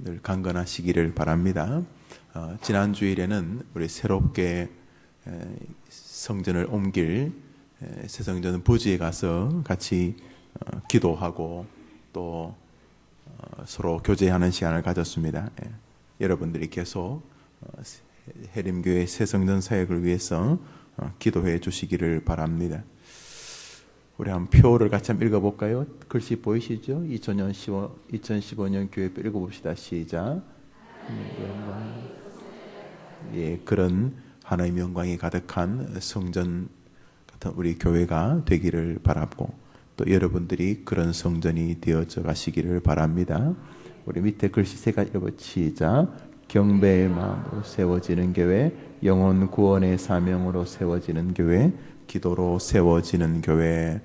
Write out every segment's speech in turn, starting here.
늘 강건하시기를 바랍니다. 지난 주일에는 우리 새롭게 성전을 옮길 새 성전 부지에 가서 같이 기도하고 또 서로 교제하는 시간을 가졌습니다. 여러분들이 계속 해림교회 새 성전 사역을 위해서 기도해 주시기를 바랍니다. 우리 한 표를 같이 한번 읽어볼까요? 글씨 보이시죠? 2015년 교회표 읽어봅시다. 시작. 예, 그런 하나님의 영광이 가득한 성전 같은 우리 교회가 되기를 바라고 또 여러분들이 그런 성전이 되어져 가시기를 바랍니다. 우리 밑에 글씨 세 가지 읽어보 시작. 경배의 마음으로 세워지는 교회, 영혼 구원의 사명으로 세워지는 교회, 기도로 세워지는 교회.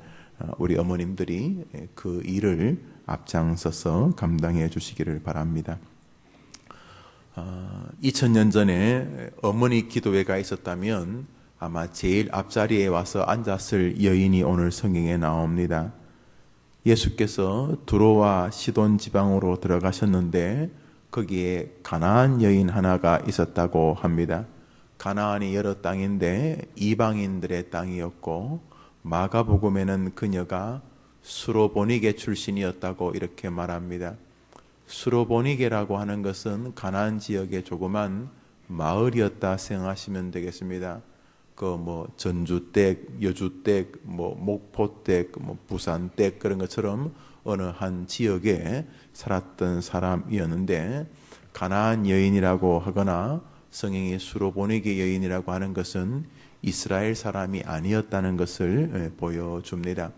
우리 어머님들이 그 일을 앞장서서 감당해 주시기를 바랍니다. 2000년 전에 어머니 기도회가 있었다면 아마 제일 앞자리에 와서 앉았을 여인이 오늘 성경에 나옵니다. 예수께서 두로와 시돈 지방으로 들어가셨는데 거기에 가나안 여인 하나가 있었다고 합니다. 가나안이 여러 땅인데 이방인들의 땅이었고 마가복음에는 그녀가 수로보니게 출신이었다고 이렇게 말합니다. 수로보니게라고 하는 것은 가나안 지역의 조그만 마을이었다 생각하시면 되겠습니다. 전주댁, 여주댁, 목포댁, 부산댁 그런 것처럼 어느 한 지역에 살았던 사람이었는데 가나안 여인이라고 하거나 성경이 수로보니게 여인이라고 하는 것은 이스라엘 사람이 아니었다는 것을 보여줍니다.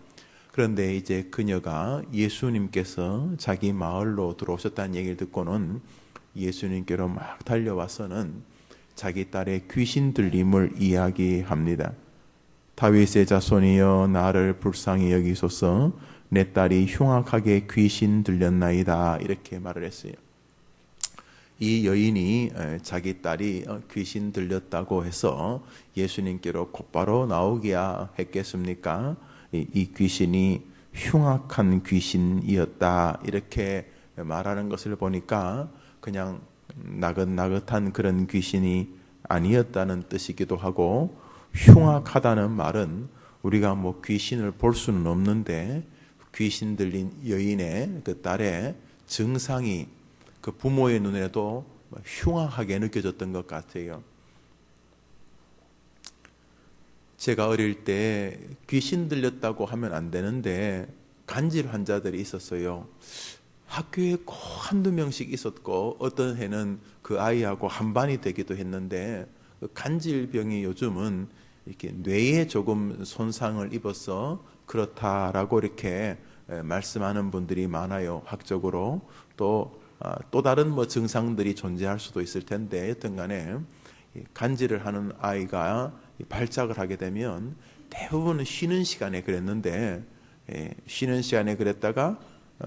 그런데 이제 그녀가 예수님께서 자기 마을로 들어오셨다는 얘기를 듣고는 예수님께로 막 달려와서는 자기 딸의 귀신 들림을 이야기합니다. 다윗의 자손이여 나를 불쌍히 여기소서 내 딸이 흉악하게 귀신 들렸나이다 이렇게 말을 했어요. 이 여인이 자기 딸이 귀신 들렸다고 해서 예수님께로 곧바로 나오기야 했겠습니까? 이 귀신이 흉악한 귀신이었다 이렇게 말하는 것을 보니까 그냥 나긋나긋한 그런 귀신이 아니었다는 뜻이기도 하고 흉악하다는 말은 우리가 귀신을 볼 수는 없는데 귀신 들린 여인의 그 딸의 증상이 그 부모의 눈에도 흉악하게 느껴졌던 것 같아요. 제가 어릴 때 귀신 들렸다고 하면 안 되는데 간질 환자들이 있었어요. 학교에 꼭 한두 명씩 있었고 어떤 해는 그 아이하고 한반이 되기도 했는데 그 간질병이 요즘은 이렇게 뇌에 조금 손상을 입어서 그렇다라고 이렇게 말씀하는 분들이 많아요. 학적으로 또 다른 증상들이 존재할 수도 있을 텐데 여튼 간에 간질을 하는 아이가 발작을 하게 되면 대부분 쉬는 시간에 그랬는데 쉬는 시간에 그랬다가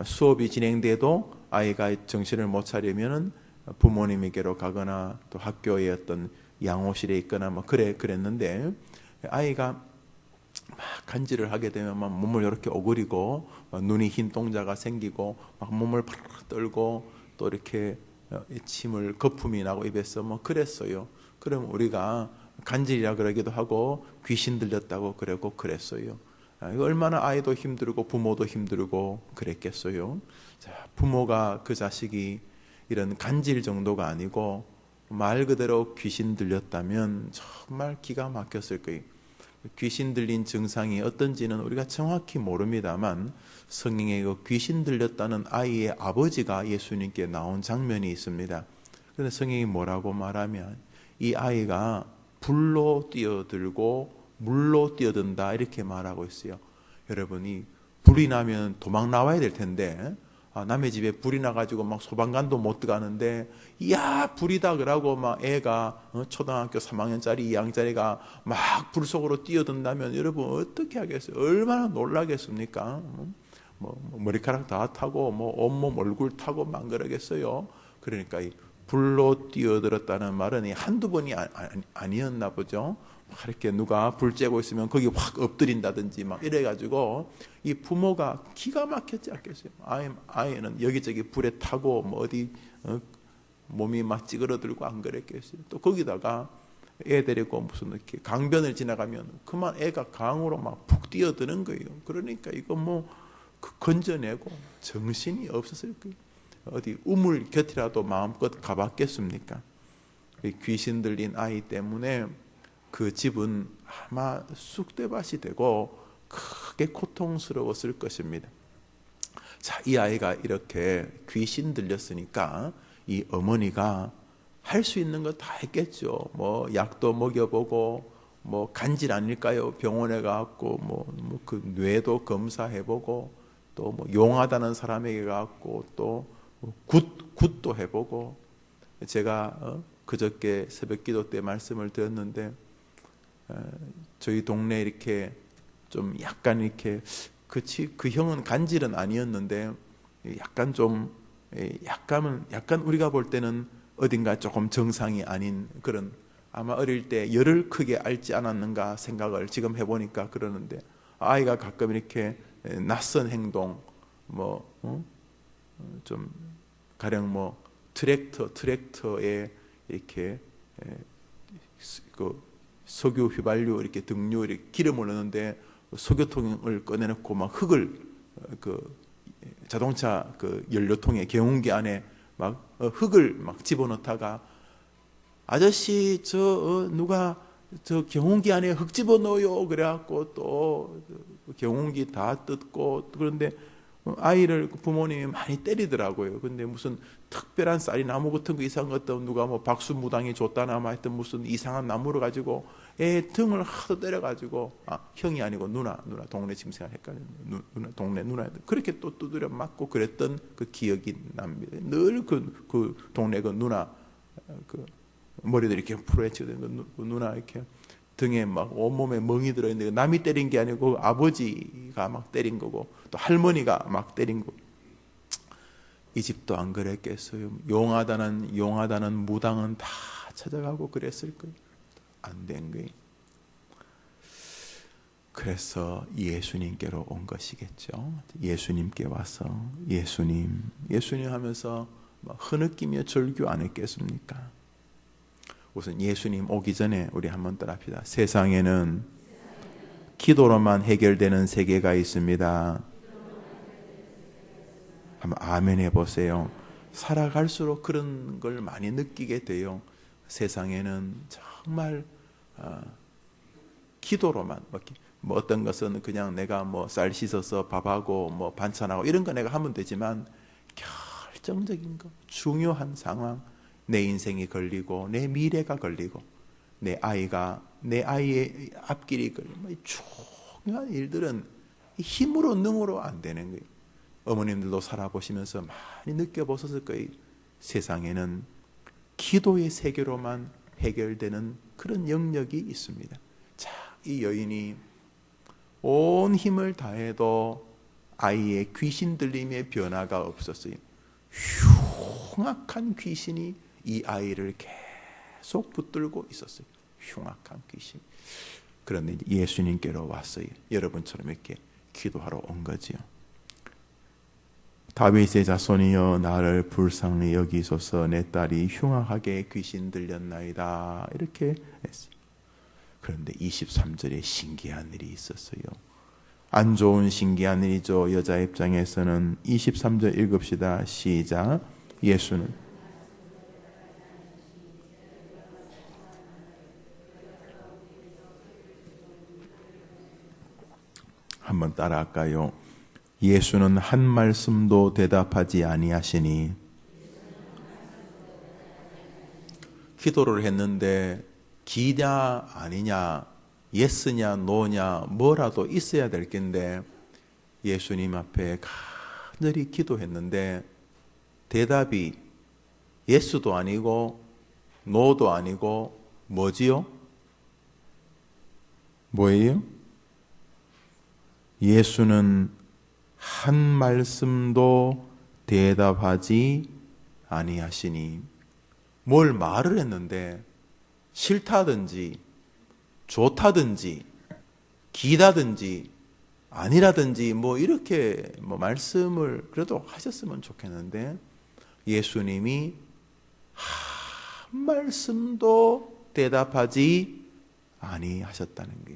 수업이 진행돼도 아이가 정신을 못 차리면 부모님에게로 가거나 또 학교의 어떤 양호실에 있거나 그랬는데 아이가 막 간질을 하게 되면 막 몸을 이렇게 오그리고 눈이 흰 동자가 생기고 막 몸을 팍 떨고 또 이렇게 침을 거품이 나고 입에서 그랬어요. 그럼 우리가 간질이라 그러기도 하고 귀신 들렸다고 그랬어요. 이거 얼마나 아이도 힘들고 부모도 힘들고 그랬겠어요. 자, 부모가 그 자식이 이런 간질 정도가 아니고 말 그대로 귀신 들렸다면 정말 기가 막혔을 거예요. 귀신 들린 증상이 어떤지는 우리가 정확히 모릅니다만 성경에 그 귀신 들렸다는 아이의 아버지가 예수님께 나온 장면이 있습니다. 그런데 성경이 뭐라고 말하면 이 아이가 불로 뛰어들고 물로 뛰어든다 이렇게 말하고 있어요. 여러분이 불이 나면 도망 나와야 될 텐데 남의 집에 불이 나가지고 막 소방관도 못 들어가는데 야 불이다 그러고 막 애가 초등학교 3학년짜리 2학년짜리가 막 불 속으로 뛰어든다면 여러분 어떻게 하겠어요? 얼마나 놀라겠습니까? 머리카락 다 타고 온몸 얼굴 타고 막 그러겠어요. 그러니까 이 불로 뛰어들었다는 말은 한두 번이 아니었나 보죠. 막 이렇게 누가 불 쬐고 있으면 거기 확 엎드린다든지 막 이래가지고 이 부모가 기가 막혔지 않겠어요. 아이는 여기저기 불에 타고 뭐 어디 몸이 막 찌그러들고 안 그랬겠어요. 또 거기다가 애 데리고 무슨 이렇게 강변을 지나가면 그만 애가 강으로 막 푹 뛰어드는 거예요. 그러니까 이거 뭐 건져내고 정신이 없었을 거예요. 어디 우물 곁이라도 마음껏 가봤겠습니까? 귀신 들린 아이 때문에 그 집은 아마 쑥대밭이 되고 크게 고통스러웠을 것입니다. 자, 이 아이가 이렇게 귀신 들렸으니까 이 어머니가 할 수 있는 거 다 했겠죠. 뭐 약도 먹여보고 뭐 간질 아닐까요? 병원에 가고 뭐 그 뇌도 검사해보고 또 뭐 용하다는 사람에게 가고 또 굿도 해보고. 제가 그저께 새벽기도 때 말씀을 드렸는데 저희 동네 이렇게 좀 약간 이렇게 그 형은 간질은 아니었는데 약간 좀 약간 우리가 볼 때는 어딘가 조금 정상이 아닌 그런, 아마 어릴 때 열을 크게 앓지 않았는가 생각을 지금 해보니까 그러는데, 아이가 가끔 이렇게 낯선 행동 좀 가령 뭐 트랙터에 이렇게 그 석유 휘발유 이렇게 등유 이렇게 기름을 넣는데 석유통을 꺼내놓고 막 흙을 그 자동차 그 연료통에 경운기 안에 막 흙을 막 집어넣다가 아저씨 누가 저 경운기 안에 흙 집어넣어요 그래갖고 또 경운기 다 뜯고. 그런데 아이를 부모님이 많이 때리더라고요. 근데 무슨 특별한 쌀이 나무 같은 거 이상한 것도 누가 뭐 박수무당이 줬다나 뭐 하여튼 무슨 이상한 나무를 가지고 애 등을 하도 때려가지고, 형이 아니고 누나 동네 짐승을 헷갈려. 동네 누나 그렇게 또 두드려 맞고 그랬던 그 기억이 납니다. 늘 그 동네 그 누나 그 머리도 이렇게 풀어헤치고 그 누나 이렇게 등에 막 온몸에 멍이 들어있는데 남이 때린 게 아니고 아버지가 막 때린 거고 또 할머니가 막 때린 거고. 이 집도 안 그랬겠어요. 용하다는 무당은 다 찾아가고 그랬을 거예요. 안 된 거예요. 그래서 예수님께로 온 것이겠죠. 예수님께 와서 예수님 하면서 흐느끼며 절규 안 했겠습니까? 우선 예수님 오기 전에 우리 한번 따라합시다. 세상에는 기도로만 해결되는 세계가 있습니다. 한번 아멘 해보세요. 살아갈수록 그런 걸 많이 느끼게 돼요. 세상에는 정말 기도로만, 뭐 어떤 것은 그냥 내가 뭐 쌀 씻어서 밥하고 뭐 반찬하고 이런 거 내가 하면 되지만, 결정적인 거, 중요한 상황, 내 인생이 걸리고 내 미래가 걸리고 내 아이의 앞길이 걸리고 중요한 일들은 힘으로 능으로 안 되는 거예요. 어머님들도 살아보시면서 많이 느껴보셨을 거예요. 세상에는 기도의 세계로만 해결되는 그런 영역이 있습니다. 자, 이 여인이 온 힘을 다해도 아이의 귀신 들림의 변화가 없었어요. 흉악한 귀신이 이 아이를 계속 붙들고 있었어요. 흉악한 귀신. 그런데 예수님께로 왔어요. 여러분처럼 이렇게 기도하러 온 거지요. 다윗의 자손이여 나를 불쌍히 여기소서. 내 딸이 흉악하게 귀신 들렸나이다. 이렇게 했어요. 그런데 23절에 신기한 일이 있었어요. 안 좋은 신기한 일이죠. 여자 입장에서는. 23절 읽읍시다. 시작. 예수는 한번 따라할까요? 예수는 한 말씀도 대답하지 아니하시니. 기도를 했는데 기냐 아니냐, 예스냐 노냐 뭐라도 있어야 될 텐데 예수님 앞에 간절히 기도했는데 대답이 예스도 아니고 노도 아니고 뭐지요? 뭐예요? 예수는 한 말씀도 대답하지 아니하시니. 뭘 말을 했는데 싫다든지 좋다든지 기다든지 아니라든지 뭐 이렇게 뭐 말씀을 그래도 하셨으면 좋겠는데 예수님이 한 말씀도 대답하지 아니하셨다는 게,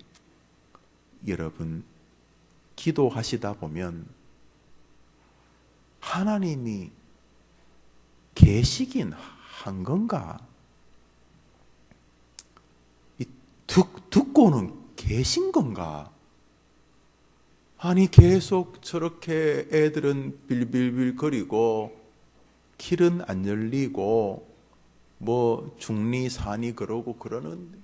여러분 기도하시다 보면 하나님이 계시긴 한 건가? 듣고는 계신 건가? 아니 계속 저렇게 애들은 빌빌빌 거리고 길은 안 열리고 뭐 중리 산이 그러고 그러는데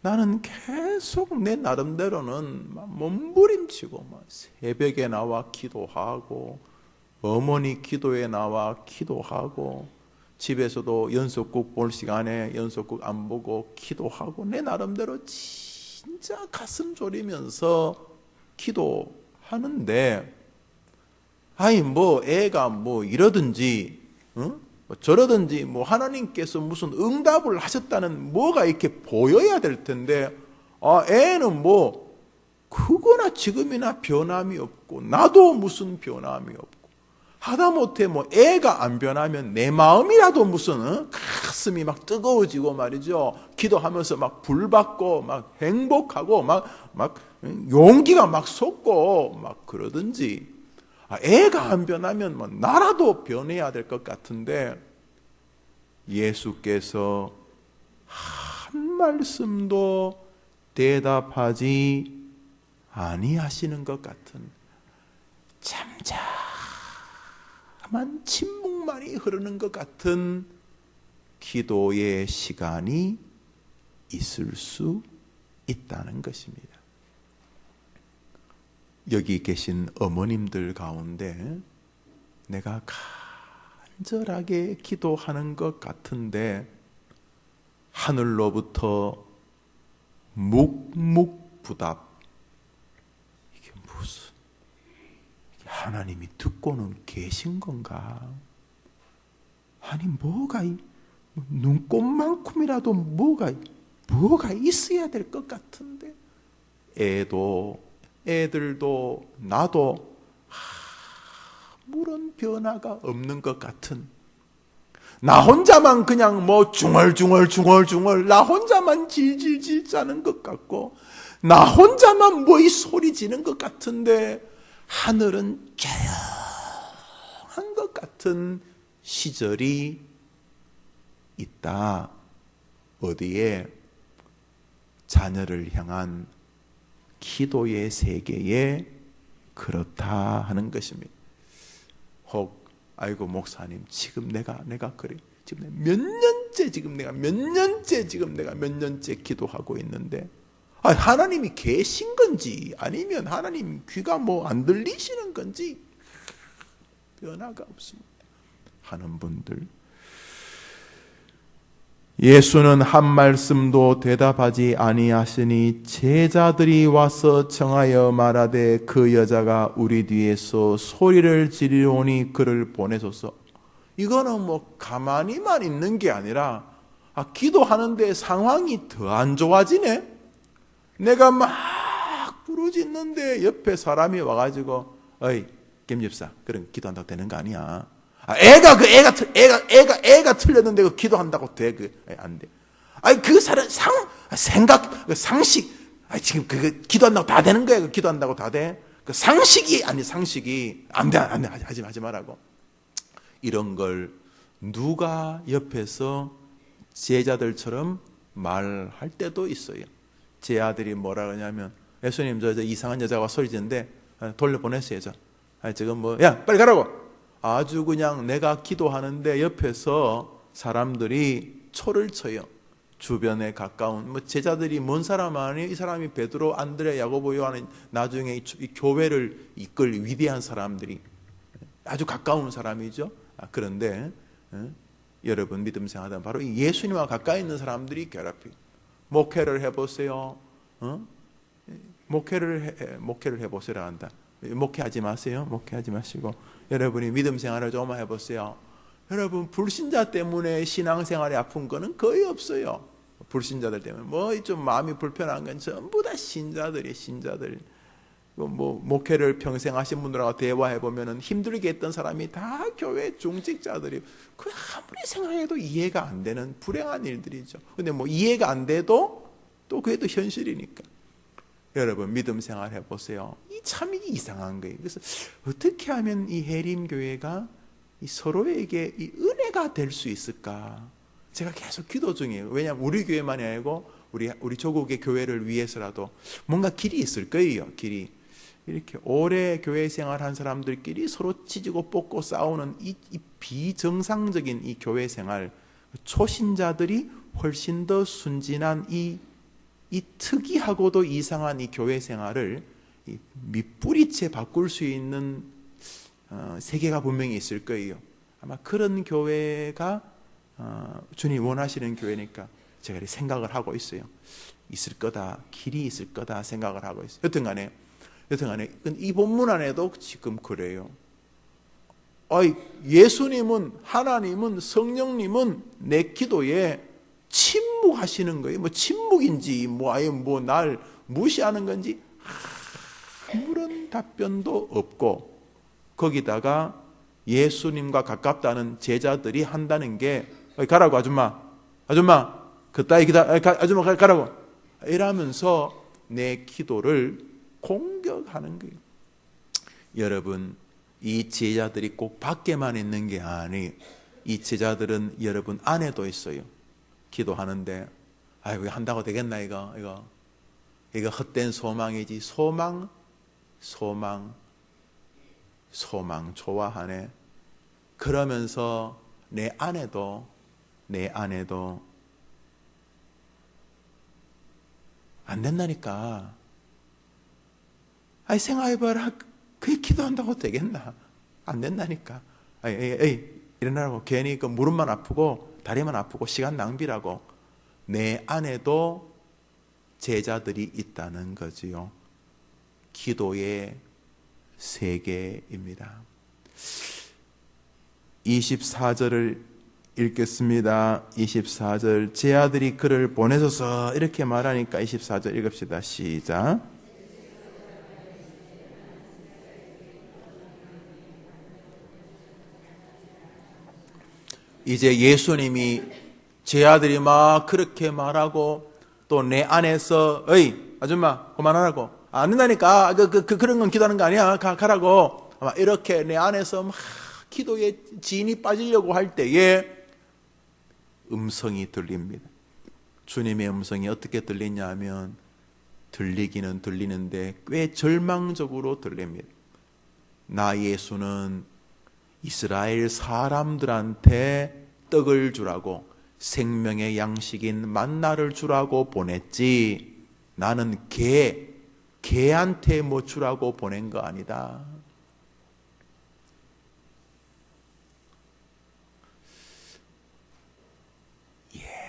나는 계속 내 나름대로는 막 몸부림치고 막 새벽에 나와 기도하고 어머니 기도에 나와 기도하고 집에서도 연속극 볼 시간에 연속극 안 보고 기도하고 내 나름대로 진짜 가슴 졸이면서 기도하는데, 아니 뭐 애가 뭐 이러든지 뭐 저러든지 뭐 하나님께서 무슨 응답을 하셨다는 뭐가 이렇게 보여야 될 텐데, 애는 뭐 그거나 지금이나 변함이 없고 나도 무슨 변함이 없고, 하다못해 뭐 애가 안 변하면 내 마음이라도 무슨 가슴이 막 뜨거워지고 말이죠. 기도하면서 막 불받고 막 행복하고 막 용기가 막 솟고 막 그러든지, 애가 안 변하면 뭐 나라도 변해야 될 것 같은데 예수께서 한 말씀도 대답하지 아니하시는 것 같은 잠잠한 침묵만이 흐르는 것 같은 기도의 시간이 있을 수 있다는 것입니다. 여기 계신 어머님들 가운데 내가 간절하게 기도하는 것 같은데 하늘로부터 묵묵부답, 이게 무슨, 하나님이 듣고는 계신 건가? 아니 뭐가 눈꽃만큼이라도 뭐가 있어야 될 것 같은데 애들도 나도 아무런 변화가 없는 것 같은, 나 혼자만 그냥 뭐 중얼중얼 나 혼자만 질질질 짜는 것 같고 나 혼자만 뭐 이 소리 지는 것 같은데 하늘은 조용한 것 같은 시절이 있다. 어디에? 자녀를 향한 기도의 세계에 그렇다 하는 것입니다. 혹 아이고 목사님 지금 내가 그래 지금 몇 년째 기도하고 있는데 하나님이 계신 건지 아니면 하나님 귀가 뭐 안 들리시는 건지 변화가 없습니다 하는 분들, 예수는 한 말씀도 대답하지 아니하시니 제자들이 와서 청하여 말하되 그 여자가 우리 뒤에서 소리를 지르오니 그를 보내소서. 이거는 뭐 가만히만 있는 게 아니라 기도하는데 상황이 더 안 좋아지네. 내가 막 부르짖는데 옆에 사람이 와가지고 어이 김집사 그런 기도한다고 되는 거 아니야. 애가 틀렸는데 그 기도한다고 돼? 안 돼. 그 사람 상식, 지금 기도한다고 다 되는 거야? 기도한다고 다 돼? 상식이 안 돼, 하지 말라고. 이런 걸 누가 옆에서 제자들처럼 말할 때도 있어요. 제 아들이 뭐라 그러냐면, 예수님 저 이상한 여자가 소리 지는데 돌려보냈어요. 지금 뭐 야 빨리 가라고. 아주 그냥 내가 기도하는데 옆에서 사람들이 초를 쳐요. 주변에 가까운 뭐 제자들이 뭔 사람 아니에요? 이 사람이 베드로, 안드레, 야고보, 요한은 나중에 이 교회를 이끌 위대한 사람들이 아주 가까운 사람이죠. 그런데 여러분 믿음 생활하다 바로 예수님과 가까이 있는 사람들이 괴롭히 목회를 해보세요. 목회를 해보세요 한다. 목회하지 마세요. 목회하지 마시고 여러분이 믿음 생활을 조금만 해보세요. 여러분, 불신자 때문에 신앙생활이 아픈 거는 거의 없어요. 불신자들 때문에 뭐 좀 마음이 불편한 건 전부 다 신자들. 뭐 목회를 평생 하신 분들하고 대화해 보면은 힘들게 했던 사람이 다 교회 중직자들이, 그 아무리 생각해도 이해가 안 되는 불행한 일들이죠. 근데 뭐 이해가 안 돼도 또 그게 또 현실이니까. 여러분, 믿음 생활 해보세요. 참 이상한 거예요. 그래서 어떻게 하면 이 해림교회가 서로에게 이 은혜가 될 수 있을까? 제가 계속 기도 중이에요. 왜냐하면 우리 교회만이 아니고 우리 조국의 교회를 위해서라도 뭔가 길이 있을 거예요. 길이. 이렇게 오래 교회 생활한 사람들끼리 서로 치지고 뽑고 싸우는 이 비정상적인 이 교회 생활, 초신자들이 훨씬 더 순진한 이 특이하고도 이상한 이 교회 생활을 밑뿌리째 바꿀 수 있는 세계가 분명히 있을 거예요. 아마 그런 교회가 주님 원하시는 교회니까 제가 이렇게 생각을 하고 있어요. 있을 거다, 길이 있을 거다 생각을 하고 있어요. 여튼간에 이 본문 안에도 지금 그래요. 예수님은, 하나님은, 성령님은 내 기도에 침묵하시는 거예요. 뭐 침묵인지 아예 날 무시하는 건지 아무런 답변도 없고, 거기다가 예수님과 가깝다는 제자들이 한다는 게 가라고, 아줌마 그따위 아줌마 가라고 이러면서 내 기도를 공격하는 거예요. 여러분, 이 제자들이 꼭 밖에만 있는 게 아니, 이 제자들은 여러분 안에도 있어요. 기도하는데 이거 한다고 되겠나, 이거 헛된 소망이지. 소망 좋아하네. 그러면서 내 안에도 안 된다니까. 생각해봐라. 그게 기도한다고 되겠나? 안 된다니까. 일어나라고. 괜히 그 무릎만 아프고 다리만 아프고 시간 낭비라고. 내 안에도 제자들이 있다는 거지요. 기도의 세계입니다. 24절을 읽겠습니다. 24절. 제 아들이 그를 보내소서 이렇게 말하니까 24절 읽읍시다. 시작. 이제 예수님이 제 아들이 막 그렇게 말하고 또 내 안에서 아줌마 그만하라고, 안 된다니까, 그런 건 기도하는 거 아니야, 가라고, 아마 이렇게 내 안에서 막 기도에 진이 빠지려고 할 때에 음성이 들립니다. 주님의 음성이 어떻게 들리냐 하면 들리기는 들리는데 꽤 절망적으로 들립니다. 나 예수는 이스라엘 사람들한테 떡을 주라고, 생명의 양식인 만나를 주라고 보냈지, 나는 개한테 뭐 주라고 보낸 거 아니다.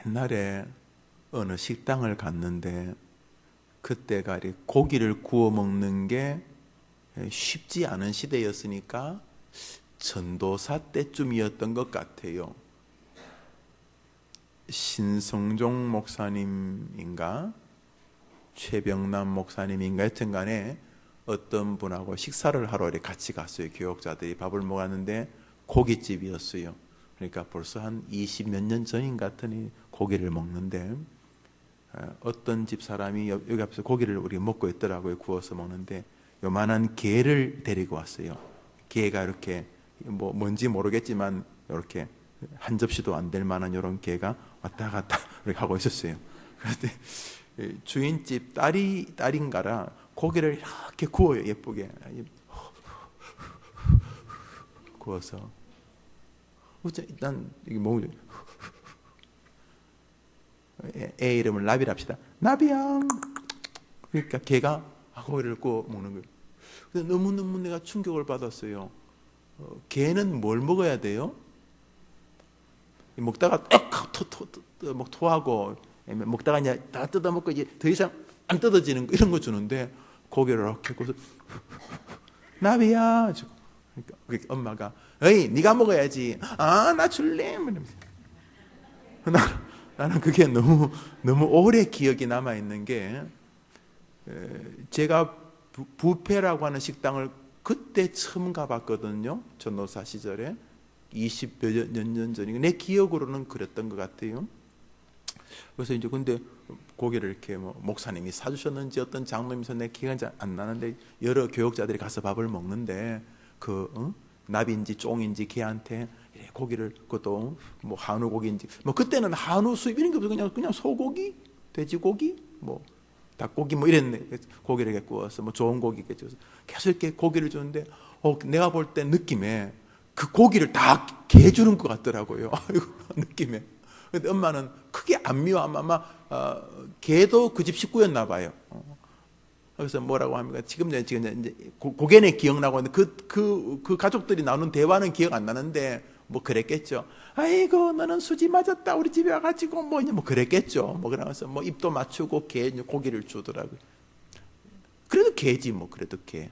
옛날에 어느 식당을 갔는데 그때가 고기를 구워 먹는 게 쉽지 않은 시대였으니까 전도사 때쯤이었던 것 같아요. 신성종 목사님인가 최병남 목사님인가 하여튼 간에 어떤 분하고 식사를 하러 같이 갔어요. 교역자들이 밥을 먹었는데 고깃집이었어요. 그러니까 벌써 한 20몇 년 전인 같으니 고기를 먹는데 어떤 집 사람이 여기 앞에서 고기를 우리 먹고 있더라고요. 구워서 먹는데 요만한 개를 데리고 왔어요. 개가 이렇게 뭔지 모르겠지만 이렇게 한 접시도 안 될 만한 이런 개가 왔다 갔다 이렇게 하고 있었어요. 그런데 주인집 딸인가라 고기를 이렇게 구워요. 예쁘게 구워서 일단 이게 애 이름을 나비라 합시다. 나비야. 그러니까 개가 고기를 구워 먹는 거예요. 근데 너무너무 내가 충격을 받았어요. 개는 뭘 먹어야 돼요? 먹다가 토하고 먹다가 이제 다 뜯어먹고 이제 더 이상 안 뜯어지는 거, 이런 거 주는데 고개를 이렇게 굽어서 나비야. 그러니까 엄마가 어이, 네가 먹어야지. 아, 나 줄래? 이러면서. 나는 그게 너무 오래 기억이 남아있는 게, 제가 부페라고 하는 식당을 그때 처음 가봤거든요. 전도사 시절에. 20몇 년 전이고, 내 기억으로는 그랬던 것 같아요. 그래서 이제 근데 고기를 이렇게 뭐 목사님이 사주셨는지 어떤 장로님이 내 기억이 안 나는데, 여러 교역자들이 가서 밥을 먹는데, 나비인지 쫑인지 걔한테 고기를, 그것도 뭐 한우 고기인지, 뭐 그때는 한우 수입 이런 게 없어. 그냥 소고기, 돼지고기, 뭐 닭고기 뭐 이랬네. 고기를 이렇게 구워서 뭐 좋은 고기겠죠. 계속 이렇게 고기를 주는데, 내가 볼 때 느낌에 그 고기를 다 개 주는 것 같더라고요. 느낌에. 근데 엄마는 크게 안 미워. 아마 개도 그 집 식구였나 봐요. 그래서 뭐라고 합니까? 지금 이제 고개는 기억나고 있는데 그 가족들이 나눈 대화는 기억 안 나는데 뭐 그랬겠죠. 아이고 너는 수지 맞았다. 우리 집에 와가지고 뭐 그랬겠죠. 뭐 그러면서 뭐 입도 맞추고 고기를 주더라고요. 그래도 개지 뭐 그래도 개.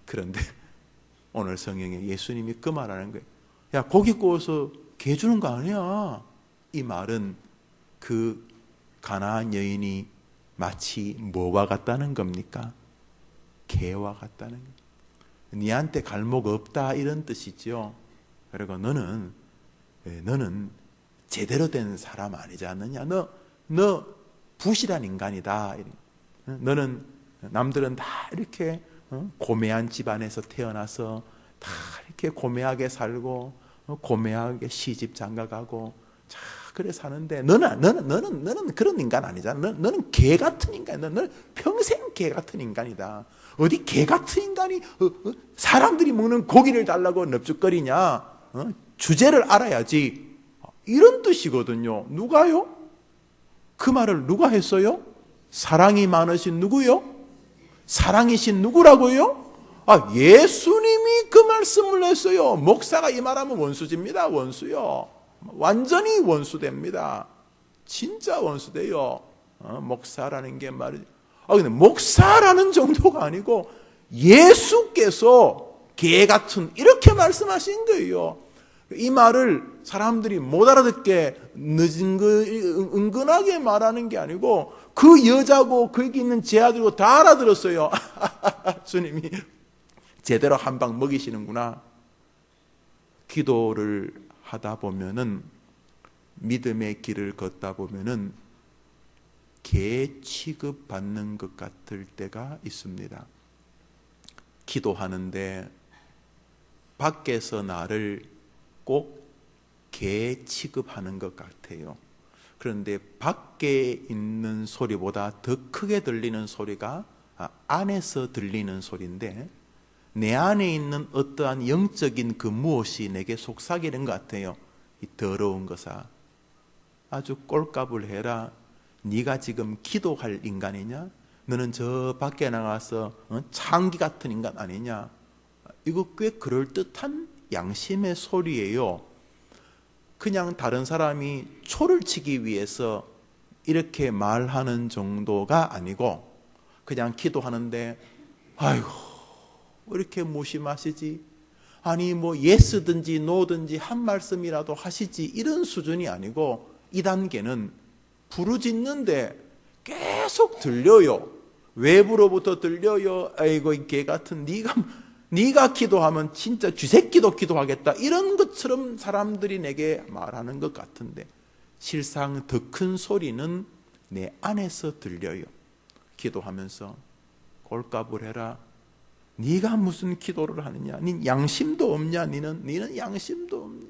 그런데 오늘 성경에 예수님이 그 말하는 거예요. 야, 고기 구워서 개 주는 거 아니야. 이 말은 그 가나안 여인이 마치 뭐와 같다는 겁니까? 개와 같다는 겁니다. 니한테 갈목 없다 이런 뜻이죠. 그리고 너는 제대로 된 사람 아니지 않느냐. 너 부실한 인간이다. 너는 남들은 다 이렇게 고매한 집안에서 태어나서 다 이렇게 고매하게 살고 고매하게 시집 장가가고 그래 사는데 너는 그런 인간 아니잖아. 너는 개 같은 인간이다. 너는 평생 개 같은 인간이다. 어디 개 같은 인간이 사람들이 먹는 고기를 달라고 넙죽거리냐. 주제를 알아야지. 이런 뜻이거든요. 누가요? 그 말을 누가 했어요? 사랑이 많으신 누구요? 사랑이신 누구라고요? 예수님이 그 말씀을 했어요. 목사가 이 말하면 원수집니다. 원수요. 완전히 원수됩니다. 진짜 원수돼요. 목사라는 게 말이죠. 근데 목사라는 정도가 아니고 예수께서 개 같은 이렇게 말씀하신 거예요. 이 말을 사람들이 못 알아듣게 은근하게 말하는 게 아니고 그 여자고 거기 있는 제 아들고 다 알아들었어요. 주님이 제대로 한 방 먹이시는구나. 기도를 하다 보면은, 믿음의 길을 걷다 보면은 개 취급받는 것 같을 때가 있습니다. 기도하는데 밖에서 나를 꼭 개 취급하는 것 같아요. 그런데 밖에 있는 소리보다 더 크게 들리는 소리가 안에서 들리는 소리인데, 내 안에 있는 어떠한 영적인 그 무엇이 내게 속삭이는 것 같아요. 이 더러운 것아, 아주 꼴값을 해라. 네가 지금 기도할 인간이냐? 너는 저 밖에 나가서 창기 같은 인간 아니냐? 이거 꽤 그럴듯한 양심의 소리예요. 그냥 다른 사람이 초를 치기 위해서 이렇게 말하는 정도가 아니고, 그냥 기도하는데 아이고 왜 이렇게 무심하시지? 아니 뭐 예스든지 노든지 한 말씀이라도 하시지, 이런 수준이 아니고, 이 단계는 부르짖는데 계속 들려요. 외부로부터 들려요. 아이고 이 개 같은 네가 기도하면 진짜 쥐새끼도 기도하겠다, 이런 것처럼 사람들이 내게 말하는 것 같은데, 실상 더 큰 소리는 내 안에서 들려요. 기도하면서 꼴값을 해라. 네가 무슨 기도를 하느냐? 네 양심도 없냐? 너는 양심도 없냐?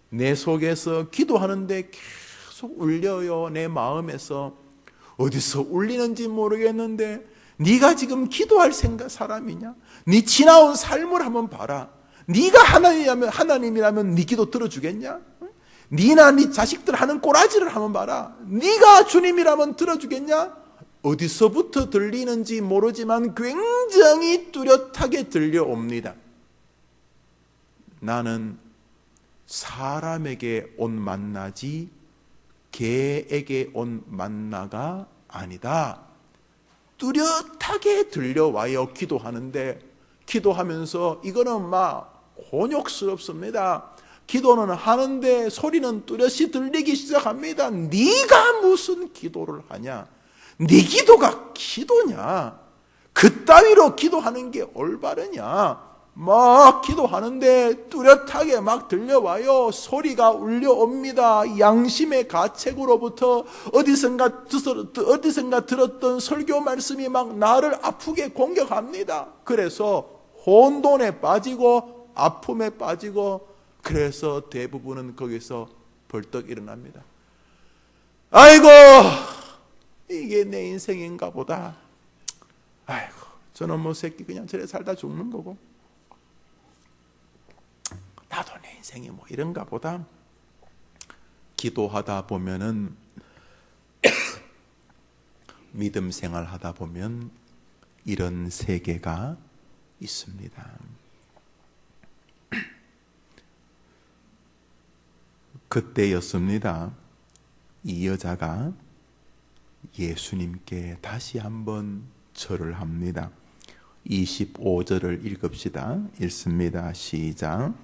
내 속에서 기도하는데 계속 울려요. 내 마음에서 어디서 울리는지 모르겠는데, 네가 지금 기도할 사람이냐? 네 지나온 삶을 한번 봐라. 네가 하나님이라면 네 기도 들어주겠냐? 네나 네 자식들 하는 꼬라지를 한번 봐라. 네가 주님이라면 들어주겠냐? 어디서부터 들리는지 모르지만 굉장히 뚜렷하게 들려옵니다. 나는 사람에게 온 만나지 개에게 온 만나가 아니다. 뚜렷하게 들려와요. 기도하는데, 기도하면서 이거는 막 곤욕스럽습니다. 기도는 하는데 소리는 뚜렷이 들리기 시작합니다. 네가 무슨 기도를 하냐? 네 기도가 기도냐? 그따위로 기도하는 게 올바르냐? 막 기도하는데 뚜렷하게 막 들려와요. 소리가 울려옵니다. 양심의 가책으로부터 어디선가 들었던 설교 말씀이 막 나를 아프게 공격합니다. 그래서 혼돈에 빠지고 아픔에 빠지고, 그래서 대부분은 거기서 벌떡 일어납니다. 아이고, 이게 내 인생인가 보다. 아이고, 저놈의 새끼 그냥 저래 살다 죽는 거고, 나도 내 인생이 뭐 이런가 보다. 기도하다 보면은 믿음 생활하다 보면 이런 세계가 있습니다. 그때였습니다. 이 여자가 예수님께 다시 한번 절을 합니다. 25절을 읽읍시다. 읽습니다. 시작.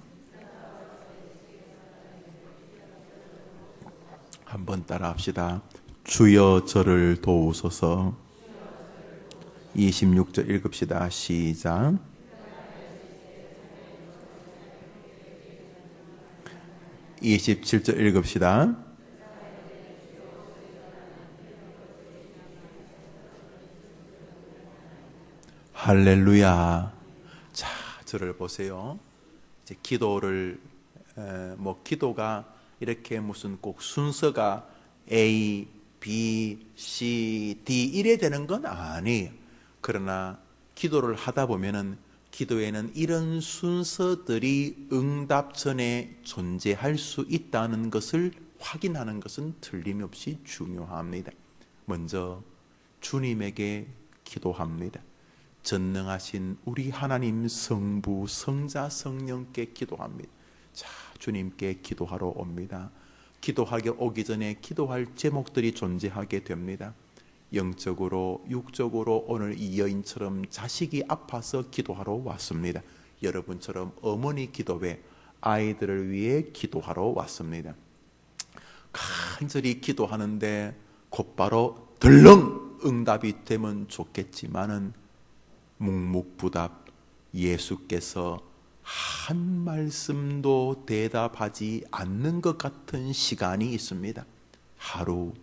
한번 따라 합시다. 주여 저를 도우소서. 26절 읽읍시다. 시작. 27절 읽읍시다. 할렐루야. 자, 저를 보세요. 이제 기도를 기도가 이렇게 무슨 꼭 순서가 A, B, C, D 이래 되는 건 아니에요. 그러나 기도를 하다 보면은 기도에는 이런 순서들이 응답 전에 존재할 수 있다는 것을 확인하는 것은 틀림없이 중요합니다. 먼저 주님에게 기도합니다. 전능하신 우리 하나님 성부, 성자, 성령께 기도합니다. 자, 주님께 기도하러 옵니다. 기도하게 오기 전에 기도할 제목들이 존재하게 됩니다. 영적으로, 육적으로 오늘 이 여인처럼 자식이 아파서 기도하러 왔습니다. 여러분처럼 어머니 기도회, 아이들을 위해 기도하러 왔습니다. 간절히 기도하는데 곧바로 덜렁 응답이 되면 좋겠지만은 묵묵부답 예수께서 한 말씀도 대답하지 않는 것 같은 시간이 있습니다. 하루,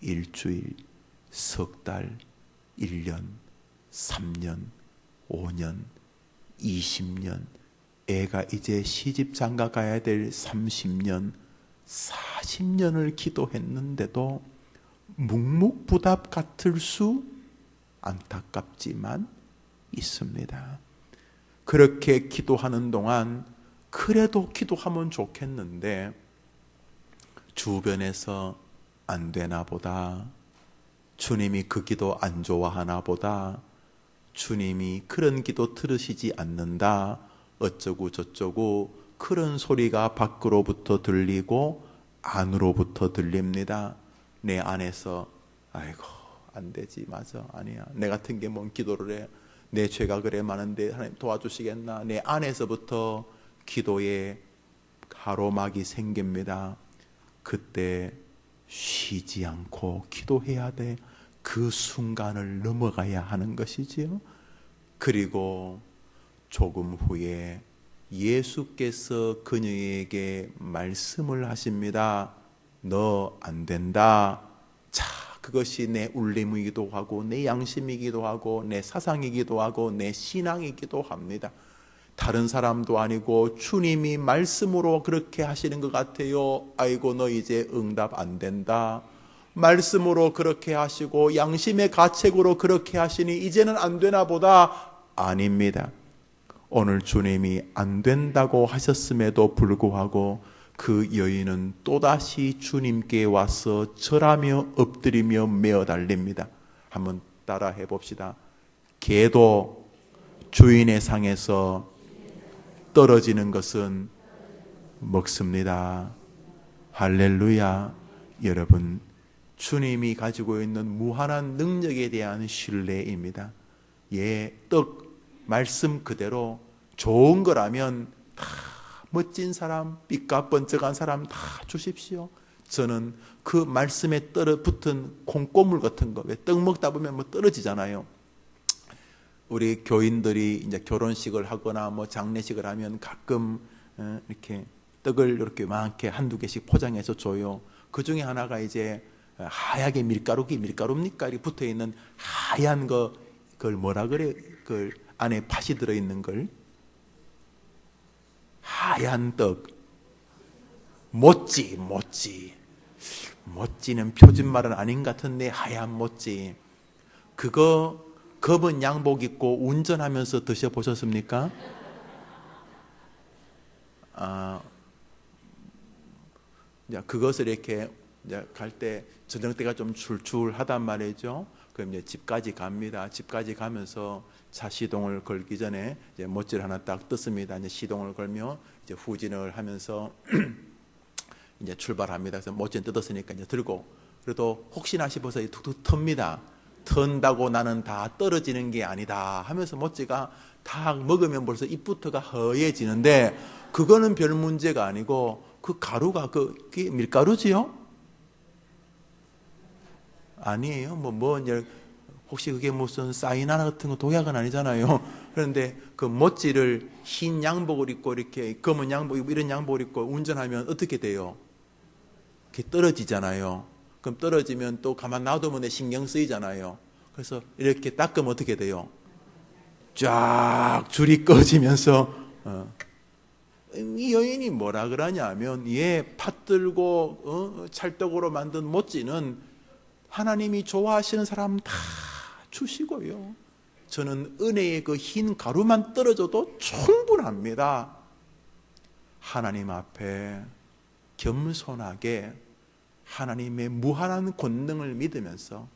일주일, 석 달, 1년, 3년, 5년, 20년, 애가 이제 시집 장가 가야 될 30년, 40년을 기도했는데도 묵묵부답 같을 수 안타깝지만 있습니다. 그렇게 기도하는 동안 그래도 기도하면 좋겠는데 주변에서 안 되나 보다, 주님이 그 기도 안 좋아하나 보다, 주님이 그런 기도 들으시지 않는다, 어쩌고 저쩌고 그런 소리가 밖으로부터 들리고 안으로부터 들립니다. 내 안에서 아이고 안 되지, 맞아, 아니야, 내 같은 게 뭔 기도를 해, 내 죄가 그래 많은데 하나님 도와주시겠나, 내 안에서부터 기도에 가로막이 생깁니다. 그때 쉬지 않고 기도해야 돼. 그 순간을 넘어가야 하는 것이지요. 그리고 조금 후에 예수께서 그녀에게 말씀을 하십니다. 너 안 된다. 자, 그것이 내 울림이기도 하고 내 양심이기도 하고 내 사상이기도 하고 내 신앙이기도 합니다. 다른 사람도 아니고 주님이 말씀으로 그렇게 하시는 것 같아요. 아이고 너 이제 응답 안 된다. 말씀으로 그렇게 하시고 양심의 가책으로 그렇게 하시니 이제는 안 되나 보다. 아닙니다. 오늘 주님이 안 된다고 하셨음에도 불구하고 그 여인은 또다시 주님께 와서 절하며 엎드리며 메어 달립니다. 한번 따라 해봅시다. 개도 주인의 상에서 떨어지는 것은 먹습니다. 할렐루야. 여러분, 주님이 가지고 있는 무한한 능력에 대한 신뢰입니다. 예, 떡 말씀 그대로 좋은 거라면 다 멋진 사람, 빛과 번쩍한 사람 다 주십시오. 저는 그 말씀에 붙은 콩고물 같은 거, 왜 떡 먹다 보면 뭐 떨어지잖아요. 우리 교인들이 이제 결혼식을 하거나 뭐 장례식을 하면 가끔 이렇게 떡을 이렇게 많게 한두 개씩 포장해서 줘요. 그 중에 하나가 이제 하얗게 밀가루입니까? 이렇게 붙어 있는 하얀 그걸 뭐라 그래? 그 안에 팥이 들어 있는 걸. 하얀 떡. 모찌는 표준말은 아닌 것 같은데 하얀 모찌. 그거 검은 양복 입고 운전하면서 드셔보셨습니까? 그것을 이렇게 갈 때 저녁 때가 좀 출출하단 말이죠. 그럼 이제 집까지 갑니다. 집까지 가면서 차 시동을 걸기 전에 이제 모찌를 하나 딱 뜯습니다. 이제 시동을 걸며 이제 후진을 하면서 이제 출발합니다. 그래서 모찌는 뜯었으니까 이제 들고, 그래도 혹시나 싶어서 툭툭 텄니다. 턴다고 나는 다 떨어지는 게 아니다 하면서 모찌가 다 먹으면 벌써 입부터가 허해지는데, 그거는 별 문제가 아니고 그 가루가 그게 밀가루지요? 아니에요. 혹시 그게 무슨 사이나나 같은 거 독약은 아니잖아요. 그런데 그 모찌를 흰 양복을 입고 이렇게 검은 양복 입고 이런 양복을 입고 운전하면 어떻게 돼요? 그게 떨어지잖아요. 그럼 떨어지면 또 가만 놔두면 내 신경 쓰이잖아요. 그래서 이렇게 닦으면 어떻게 돼요? 쫙 줄이 꺼지면서 이 여인이 뭐라 그러냐면, 팥 들고 찰떡으로 만든 모찌는 하나님이 좋아하시는 사람 다 주시고요. 저는 은혜의 그 흰 가루만 떨어져도 충분합니다. 하나님 앞에 겸손하게 하나님의 무한한 권능을 믿으면서,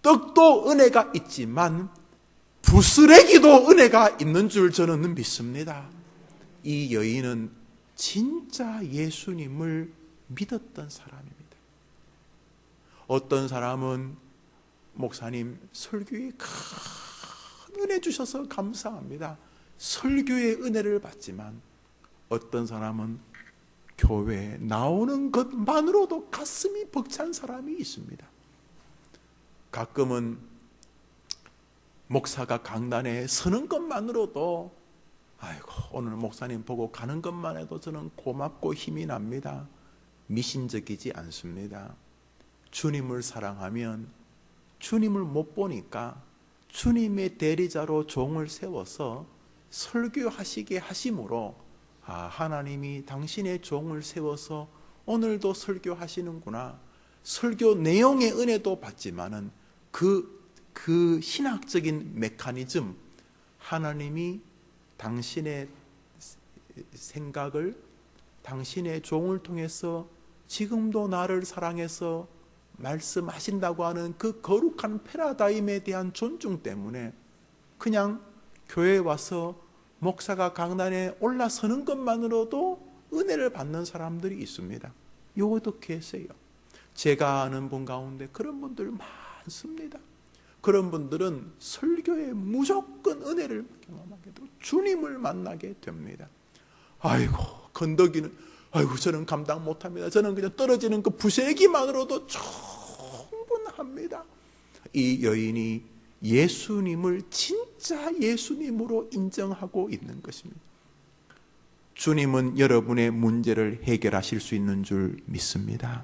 떡도 은혜가 있지만 부스레기도 은혜가 있는 줄 저는 믿습니다. 이 여인은 진짜 예수님을 믿었던 사람입니다. 어떤 사람은 목사님 설교에 큰 은혜 주셔서 감사합니다. 설교의 은혜를 받지만, 어떤 사람은 교회에 나오는 것만으로도 가슴이 벅찬 사람이 있습니다. 가끔은 목사가 강단에 서는 것만으로도 아이고 오늘 목사님 보고 가는 것만 해도 저는 고맙고 힘이 납니다. 미신적이지 않습니다. 주님을 사랑하면 주님을 못 보니까 주님의 대리자로 종을 세워서 설교하시게 하심으로, 하나님이 당신의 종을 세워서 오늘도 설교하시는구나. 설교 내용의 은혜도 받지만은 그 신학적인 메커니즘, 하나님이 당신의 생각을 당신의 종을 통해서 지금도 나를 사랑해서 말씀하신다고 하는 그 거룩한 패러다임에 대한 존중 때문에 그냥 교회에 와서 목사가 강단에 올라서는 것만으로도 은혜를 받는 사람들이 있습니다. 요것도 계세요. 제가 아는 분 가운데 그런 분들 많습니다. 그런 분들은 설교에 무조건 은혜를 경험하게 되고 주님을 만나게 됩니다. 아이고 건더기는 저는 감당 못합니다. 저는 그냥 떨어지는 그 부세기만으로도 충분합니다. 이 여인이 예수님을 진짜 예수님으로 인정하고 있는 것입니다. 주님은 여러분의 문제를 해결하실 수 있는 줄 믿습니다.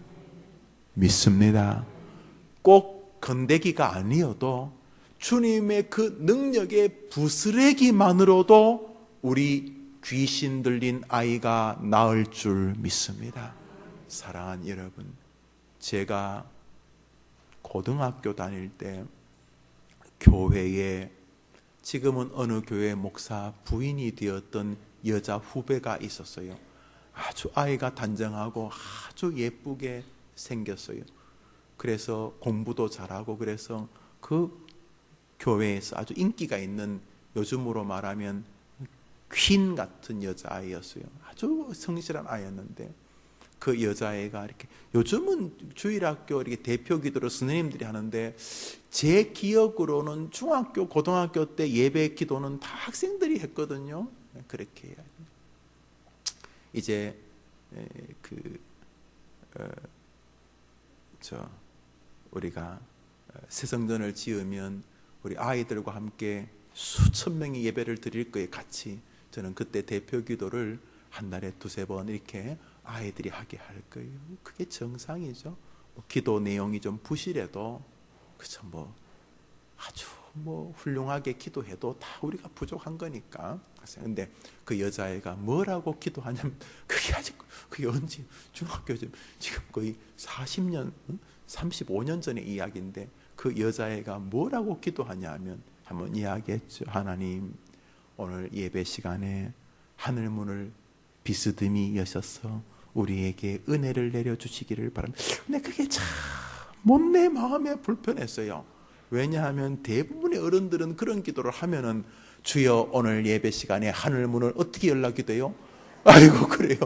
꼭 건더기가 아니어도 주님의 그 능력의 부스레기만으로도 우리 귀신 들린 아이가 나을 줄 믿습니다. 사랑하는 여러분, 제가 고등학교 다닐 때 교회에 지금은 어느 교회 목사 부인이 되었던 여자 후배가 있었어요. 아주 아이가 단정하고 아주 예쁘게 생겼어요. 그래서 공부도 잘하고, 그래서 그 교회에서 아주 인기가 있는, 요즘으로 말하면 퀸 같은 여자아이였어요. 아주 성실한 아이였는데, 그 여자애가 이렇게, 요즘은 주일학교 이렇게 대표 기도로 선생님들이 하는데, 제 기억으로는 중학교, 고등학교 때 예배 기도는 다 학생들이 했거든요. 그렇게 해야 이제 그 우리가 새성전을 지으면 우리 아이들과 함께 수천 명이 예배를 드릴 거에 같이 저는 그때 대표 기도를 한 달에 두세 번 이렇게 아이들이 하게 할 거예요. 그게 정상이죠. 기도 내용이 좀 부실해도 그쵸, 아주 훌륭하게 기도해도 다 우리가 부족한 거니까. 근데 그 여자애가 뭐라고 기도하냐면 그게 언제 중학교 지금 거의 40년 35년 전의 이야기인데 그 여자애가 뭐라고 기도하냐 하면 한번 이야기했죠. 하나님, 오늘 예배 시간에 하늘문을 비스듬히 여셔서 우리에게 은혜를 내려주시기를 바랍니다. 근데 그게 참 내 마음에 불편했어요. 왜냐하면 대부분의 어른들은 그런 기도를 하면은 주여 오늘 예배 시간에 하늘문을 어떻게 열라기도 돼요? 아이고 그래요.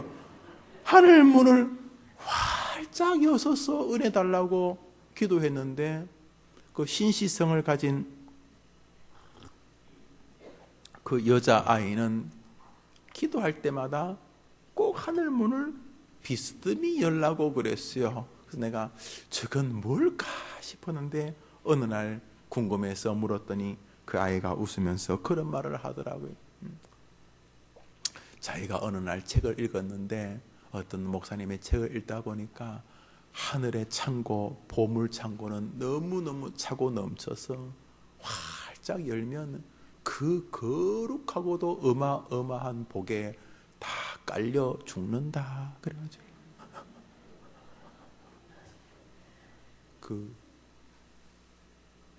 하늘문을 활짝 여서서 은혜 달라고 기도했는데 그 신시성을 가진 그 여자아이는 기도할 때마다 꼭 하늘문을 비스듬히 열라고 그랬어요. 그래서 내가 저건 뭘까 싶었는데 어느 날 궁금해서 물었더니 그 아이가 웃으면서 그런 말을 하더라고요. 자기가 어느 날 책을 읽었는데 어떤 목사님의 책을 읽다 보니까 하늘의 창고, 보물 창고는 너무너무 차고 넘쳐서 활짝 열면 그 거룩하고도 어마어마한 복에 다 깔려 죽는다. 그래가지고 그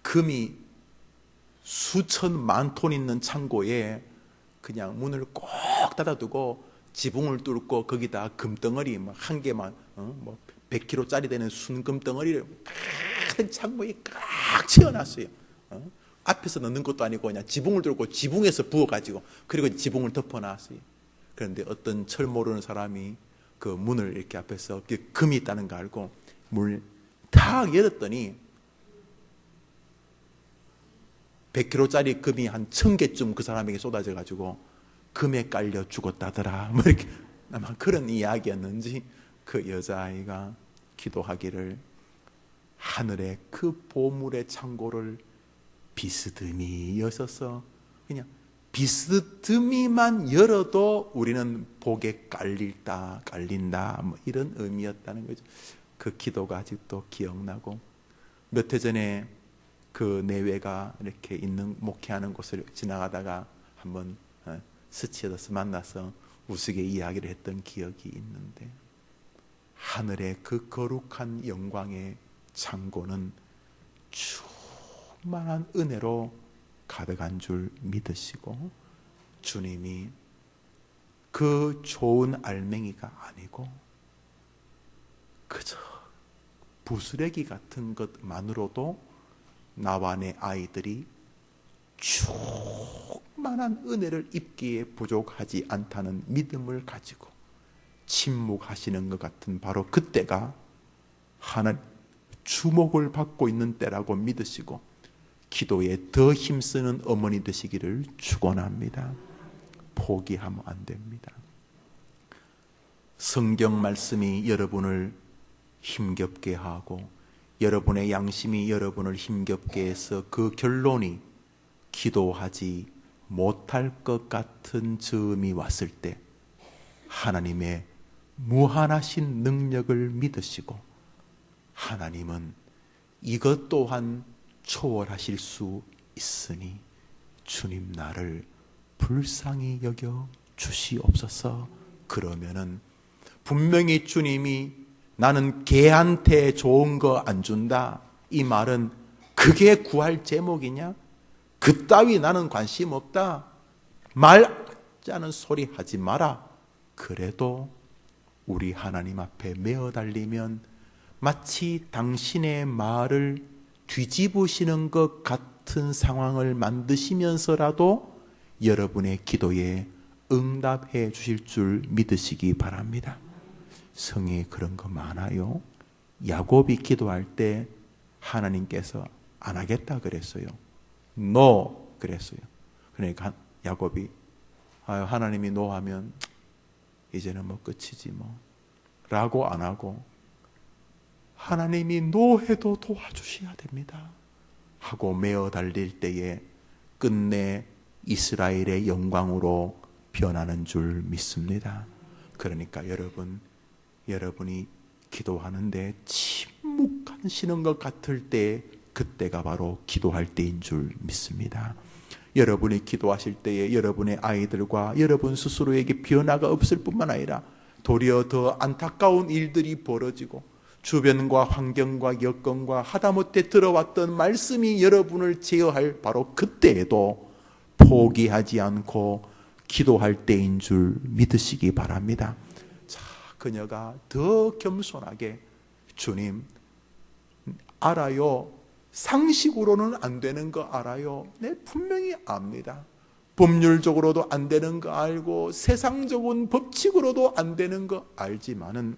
금이 수천만 톤 있는 창고에 그냥 문을 꼭 닫아두고 지붕을 뚫고 거기다 금덩어리 한 개만 100kg짜리 되는 순금덩어리를 큰 창고에 꽉 채워놨어요. 앞에서 넣는 것도 아니고 그냥 지붕을 뚫고 지붕에서 부어가지고 그리고 지붕을 덮어놨어요. 그런데 어떤 철 모르는 사람이 그 문을 이렇게 앞에서 금이 있다는 거 알고 문을 탁 열었더니 100kg짜리 금이 한 1000개쯤 그 사람에게 쏟아져 가지고 금에 깔려 죽었다더라. 이렇게 아마 그런 이야기였는지 그 여자아이가 기도하기를 하늘의 그 보물의 창고를 비스듬히 여셔서 그냥 비스듬히만 열어도 우리는 복에 깔린다 이런 의미였다는 거죠. 그 기도가 아직도 기억나고 몇 해 전에 그 내외가 이렇게 있는 목회하는 곳을 지나가다가 한번 스치어서 만나서 우스개 이야기를 했던 기억이 있는데 하늘의 그 거룩한 영광의 창고는 충만한 은혜로 가득한 줄 믿으시고 주님이 그 좋은 알맹이가 아니고 그저 부스레기 같은 것만으로도 나와 내 아이들이 충만한 은혜를 입기에 부족하지 않다는 믿음을 가지고 침묵하시는 것 같은 바로 그때가 하나님 주목을 받고 있는 때라고 믿으시고 기도에 더 힘쓰는 어머니 되시기를 축원합니다. 포기하면 안 됩니다. 성경 말씀이 여러분을 힘겹게 하고 여러분의 양심이 여러분을 힘겹게 해서 그 결론이 기도하지 못할 것 같은 즈음이 왔을 때 하나님의 무한하신 능력을 믿으시고 하나님은 이것 또한 초월하실 수 있으니 주님 나를 불쌍히 여겨 주시옵소서. 그러면은 분명히 주님이 나는 개한테 좋은 거 안 준다 이 말은 그게 구할 제목이냐? 그따위 나는 관심 없다 말지 않은 소리 하지 마라. 그래도 우리 하나님 앞에 메어 달리면 마치 당신의 말을 뒤집으시는 것 같은 상황을 만드시면서라도 여러분의 기도에 응답해 주실 줄 믿으시기 바랍니다. 성경에 그런 거 많아요. 야곱이 기도할 때 하나님께서 안 하겠다 그랬어요. No 그랬어요. 그러니까 야곱이 하나님이 노 하면 이제는 뭐 끝이지 뭐 라고 안 하고 하나님이 노해도 도와주셔야 됩니다 하고 메어 달릴 때에 끝내 이스라엘의 영광으로 변하는 줄 믿습니다. 그러니까 여러분이 기도하는데 침묵하시는 것 같을 때 그때가 바로 기도할 때인 줄 믿습니다. 여러분이 기도하실 때에 여러분의 아이들과 여러분 스스로에게 변화가 없을 뿐만 아니라 도리어 더 안타까운 일들이 벌어지고 주변과 환경과 여건과 하다못해 들어왔던 말씀이 여러분을 제어할 바로 그때에도 포기하지 않고 기도할 때인 줄 믿으시기 바랍니다. 자, 그녀가 더 겸손하게 주님 알아요. 상식으로는 안 되는 거 알아요. 네, 분명히 압니다. 법률적으로도 안 되는 거 알고 세상적인 법칙으로도 안 되는 거 알지만은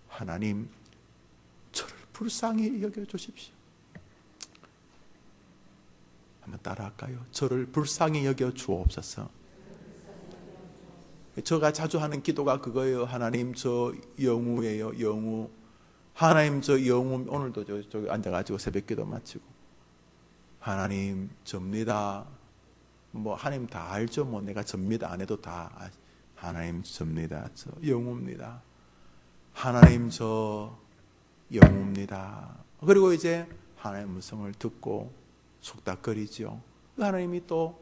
하나님 저를 불쌍히 여겨주십시오. 한번 따라할까요? 저를 불쌍히 여겨 주옵소서. 제가 자주 하는 기도가 그거예요. 하나님 저 영우예요. 영우. 하나님 저 영우. 오늘도 저기 앉아가지고 새벽 기도 마치고 하나님 접니다. 뭐 하나님 다 알죠. 뭐 내가 접니다 안 해도 다 하나님 접니다. 저 영우입니다. 하나님 저 영우입니다. 그리고 이제 하나님의 음성을 듣고 속닥거리죠. 하나님이 또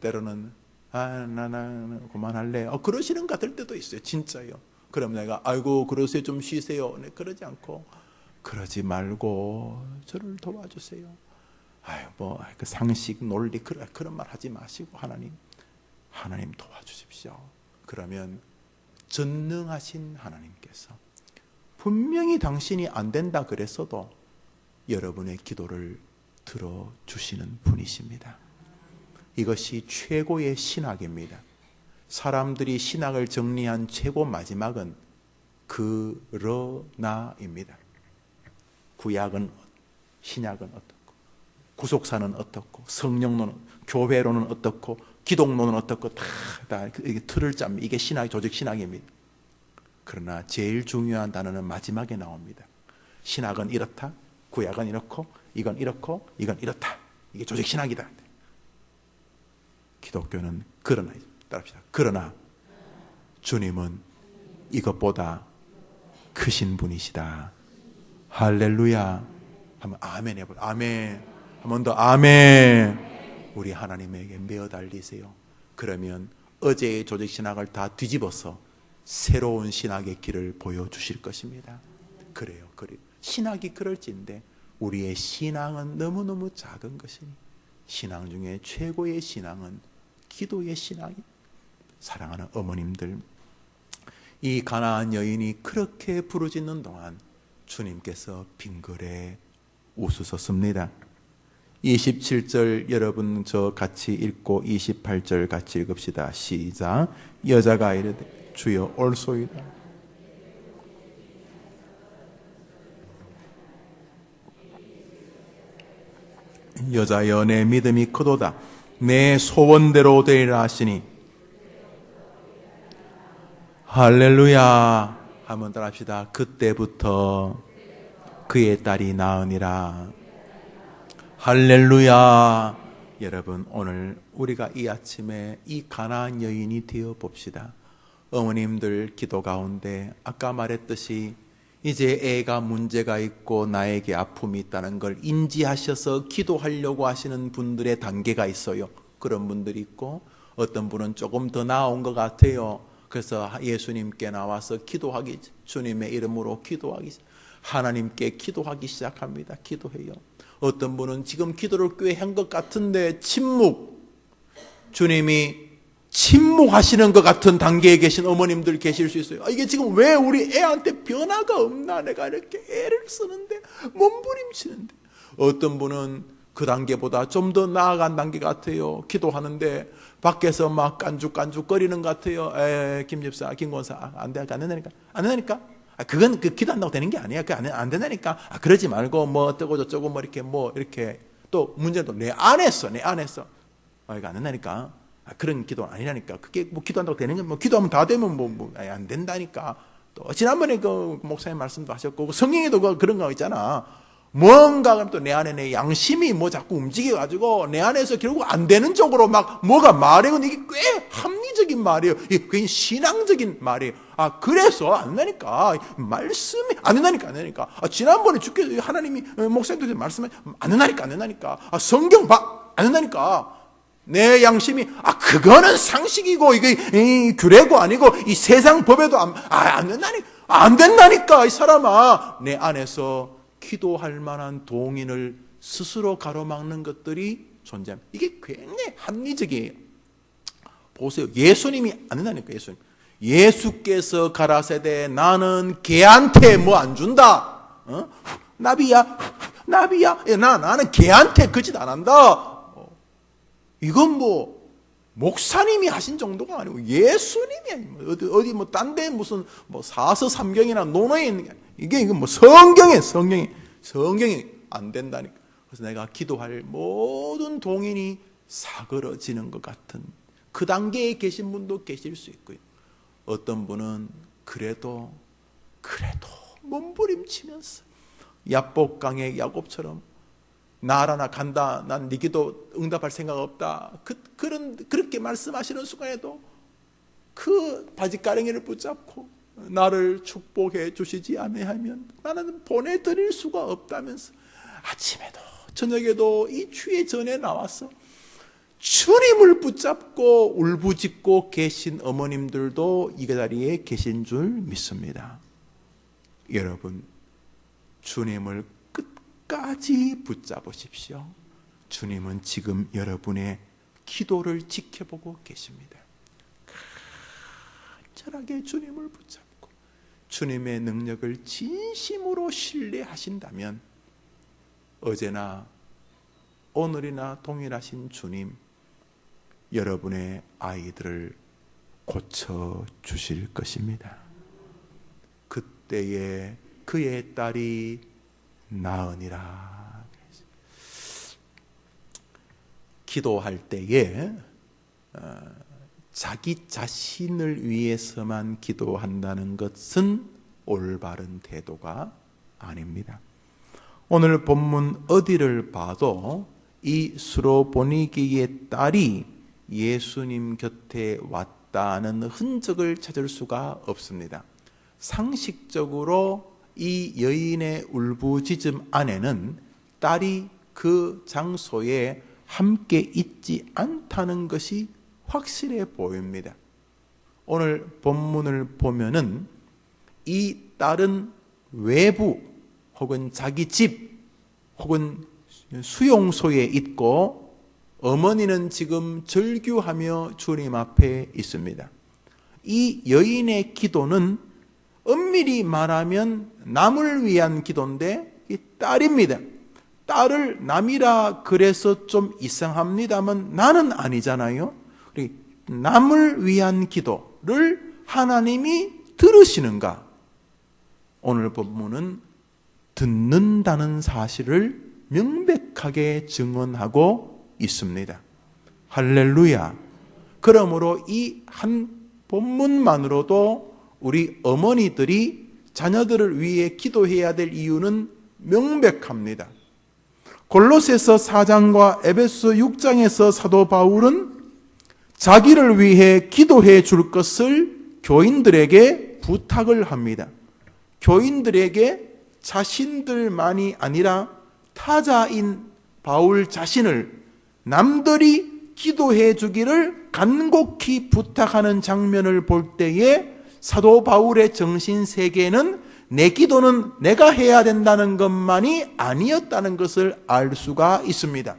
때로는 나 그만할래. 그러시는 것 같을 때도 있어요. 진짜요. 그럼 내가 아이고 그러세요. 좀 쉬세요. 네, 그러지 않고 그러지 말고 저를 도와주세요. 그 상식 논리 그런 말 하지 마시고 하나님 도와주십시오. 그러면 전능하신 하나님께서 분명히 당신이 안 된다 그랬어도 여러분의 기도를 들어주시는 분이십니다. 이것이 최고의 신학입니다. 사람들이 신학을 정리한 최고 마지막은 그러나입니다. 구약은 신약은 어떻고 구속사는 어떻고 성령론은 교회론은 어떻고 기독론은 어떻고 다 이게 틀을 짭니다. 이게 신학, 조직 신학입니다. 그러나 제일 중요한 단어는 마지막에 나옵니다. 신학은 이렇다. 구약은 이렇고 이건 이렇고 이건 이렇다. 이게 조직 신학이다. 기독교는 그러나 따라합시다. 그러나 주님은 이것보다 크신 분이시다. 할렐루야. 한번 아멘 해보세요. 아멘. 한 번 더 아멘. 우리 하나님에게 메어 달리세요. 그러면 어제의 조직 신학을 다 뒤집어서 새로운 신학의 길을 보여주실 것입니다. 그래요. 신학이 그럴진데 우리의 신앙은 너무너무 작은 것이니 신앙 중에 최고의 신앙은 기도의 신앙이. 사랑하는 어머님들, 이 가나안 여인이 그렇게 부르짖는 동안 주님께서 빙그레 웃으셨습니다. 27절 여러분 저 같이 읽고 28절 같이 읽읍시다. 시작. 여자가 이르되 주여 올소이다. 여자여 내 믿음이 크도다. 내 소원대로 되리라 하시니 할렐루야. 한번 따라 합시다. 그때부터 그의 딸이 나으니라. 할렐루야. 여러분 오늘 우리가 이 아침에 이 가나안 여인이 되어 봅시다. 어머님들 기도 가운데 아까 말했듯이 이제 애가 문제가 있고 나에게 아픔이 있다는 걸 인지하셔서 기도하려고 하시는 분들의 단계가 있어요. 그런 분들이 있고 어떤 분은 조금 더 나아온 것 같아요. 그래서 예수님께 나와서 기도하기, 주님의 이름으로 기도하기, 하나님께 기도하기 시작합니다. 기도해요. 어떤 분은 지금 기도를 꽤 한 것 같은데 주님이 침묵하시는 것 같은 단계에 계신 어머님들 계실 수 있어요. 이게 지금 왜 우리 애한테 변화가 없나? 내가 이렇게 애를 쓰는데 몸부림치는데. 어떤 분은 그 단계보다 좀 더 나아간 단계 같아요. 기도하는데 밖에서 막 깐죽깐죽거리는 것 같아요. 김 집사, 김 권사, 안 된다니까. 그건 기도한다고 되는 게 아니야. 안 된다니까. 그러지 말고 뭐 어쩌고 저쩌고 뭐 이렇게 또 문제도 내 안에서. 이거 안 된다니까. 그런 기도는 아니라니까. 그게 뭐 기도한다고 되는 건 뭐 기도하면 다 되면 안 된다니까. 또 지난번에 그 목사님 말씀도 하셨고 성경에도 그런 거 있잖아. 뭔가 또 내 안에 내 양심이 뭐 자꾸 움직여가지고 내 안에서 결국 안 되는 쪽으로 막 뭐가 말해요. 이게 꽤 합리적인 말이에요. 이게 굉장히 신앙적인 말이에요. 그래서 안 된다니까. 말씀이 안 된다니까. 지난번에 주께서 하나님이 목사님들한테 말씀해 안 된다니까. 성경 안 된다니까. 내 양심이 그거는 상식이고 이게 규례고 아니고 이 세상 법에도 안 된다니까. 이 사람아, 내 안에서 기도할 만한 동인을 스스로 가로막는 것들이 존재합니다. 이게 굉장히 합리적이에요. 보세요. 예수님이 안 된다니까. 예수께서 가라사대 나는 개한테 뭐 안 준다. 나비야. 나는 개한테 그 짓 안 한다. 이건 뭐 목사님이 하신 정도가 아니고 예수님이 어디 뭐 딴 데 무슨 뭐 사서삼경이나 논어에 있는 게 아니에요. 이게 뭐 성경에 안 된다니까. 그래서 내가 기도할 모든 동인이 사그러지는 것 같은 그 단계에 계신 분도 계실 수 있고요. 어떤 분은 그래도 몸부림치면서 야복강의 야곱처럼 나라나 간다. 난 네 기도 응답할 생각 없다. 그렇게 말씀하시는 순간에도 그 바지가랑이를 붙잡고 나를 축복해 주시지 아니하면 나는 보내드릴 수가 없다면서 아침에도 저녁에도 이 주의 전에 나와서 주님을 붙잡고 울부짖고 계신 어머님들도 이 자리에 계신 줄 믿습니다. 여러분, 주님을 끝까지 붙잡으십시오. 주님은 지금 여러분의 기도를 지켜보고 계십니다. 간절하게 주님을 붙잡고 주님의 능력을 진심으로 신뢰하신다면 어제나 오늘이나 동일하신 주님, 여러분의 아이들을 고쳐주실 것입니다. 그때에 그의 딸이 나으니라. 기도할 때에 자기 자신을 위해서만 기도한다는 것은 올바른 태도가 아닙니다. 오늘 본문 어디를 봐도 이 수로보니게의 딸이 예수님 곁에 왔다는 흔적을 찾을 수가 없습니다. 상식적으로 이 여인의 울부짖음 안에는 딸이 그 장소에 함께 있지 않다는 것이 확실해 보입니다. 오늘 본문을 보면은 이 딸은 외부 혹은 자기 집 혹은 수용소에 있고 어머니는 지금 절규하며 주님 앞에 있습니다. 이 여인의 기도는 엄밀히 말하면 남을 위한 기도인데 이 딸입니다. 딸을 남이라 그래서 좀 이상합니다만 나는 아니잖아요. 남을 위한 기도를 하나님이 들으시는가? 오늘 본문은 듣는다는 사실을 명백하게 증언하고 있습니다. 할렐루야. 그러므로 이 한 본문만으로도 우리 어머니들이 자녀들을 위해 기도해야 될 이유는 명백합니다. 골로새서 4장과 에베소 6장에서 사도 바울은 자기를 위해 기도해 줄 것을 교인들에게 부탁을 합니다. 교인들에게 자신들만이 아니라 타자인 바울 자신을 남들이 기도해 주기를 간곡히 부탁하는 장면을 볼 때에 사도 바울의 정신세계는 내 기도는 내가 해야 된다는 것만이 아니었다는 것을 알 수가 있습니다.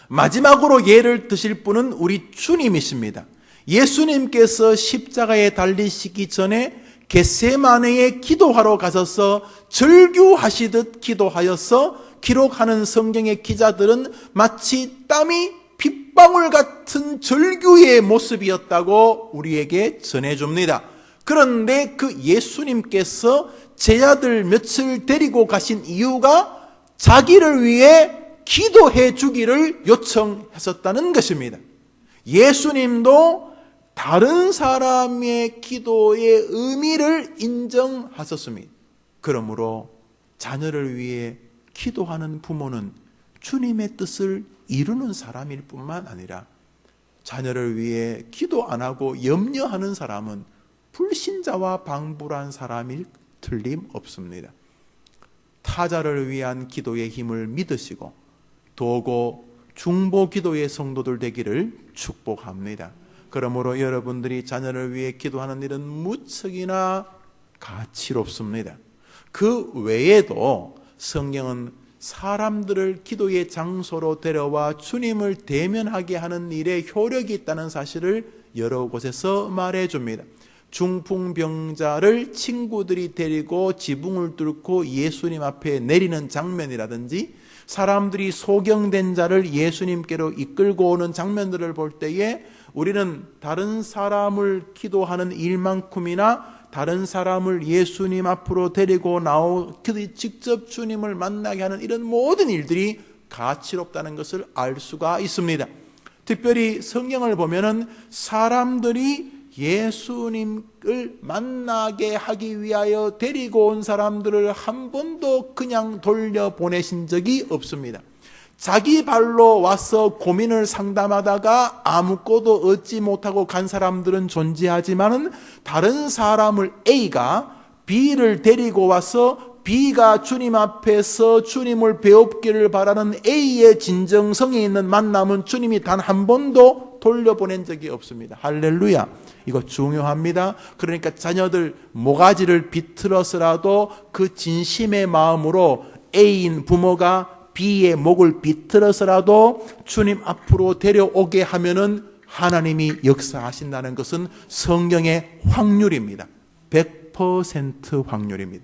마지막으로 예를 드실 분은 우리 주님이십니다. 예수님께서 십자가에 달리시기 전에 겟세마네에 기도하러 가셔서 절규하시듯 기도하여서 기록하는 성경의 기자들은 마치 땀이 빗방울 같은 절규의 모습이었다고 우리에게 전해줍니다. 그런데 그 예수님께서 제자들 며칠 데리고 가신 이유가 자기를 위해 기도해 주기를 요청하셨다는 것입니다. 예수님도 다른 사람의 기도의 의미를 인정하셨습니다. 그러므로 자녀를 위해 기도하는 부모는 주님의 뜻을 이루는 사람일 뿐만 아니라 자녀를 위해 기도 안 하고 염려하는 사람은 불신자와 방불한 사람일 틀림없습니다. 타자를 위한 기도의 힘을 믿으시고 도고 중보 기도의 성도들 되기를 축복합니다. 그러므로 여러분들이 자녀를 위해 기도하는 일은 무척이나 가치롭습니다. 그 외에도 성경은 사람들을 기도의 장소로 데려와 주님을 대면하게 하는 일에 효력이 있다는 사실을 여러 곳에서 말해줍니다. 중풍병자를 친구들이 데리고 지붕을 뚫고 예수님 앞에 내리는 장면이라든지 사람들이 소경된 자를 예수님께로 이끌고 오는 장면들을 볼 때에 우리는 다른 사람을 기도하는 일만큼이나 다른 사람을 예수님 앞으로 데리고 직접 주님을 만나게 하는 이런 모든 일들이 가치롭다는 것을 알 수가 있습니다. 특별히 성경을 보면은 사람들이 예수님을 만나게 하기 위하여 데리고 온 사람들을 한 번도 그냥 돌려보내신 적이 없습니다. 자기 발로 와서 고민을 상담하다가 아무것도 얻지 못하고 간 사람들은 존재하지만은 다른 사람을 A가 B를 데리고 와서 B가 주님 앞에서 주님을 배웁기를 바라는 A의 진정성이 있는 만남은 주님이 단 한 번도 돌려보낸 적이 없습니다. 할렐루야. 이거 중요합니다. 그러니까 자녀들 모가지를 비틀어서라도 그 진심의 마음으로 A인 부모가 B의 목을 비틀어서라도 주님 앞으로 데려오게 하면은 하나님이 역사하신다는 것은 성경의 확률입니다. 100% 확률입니다.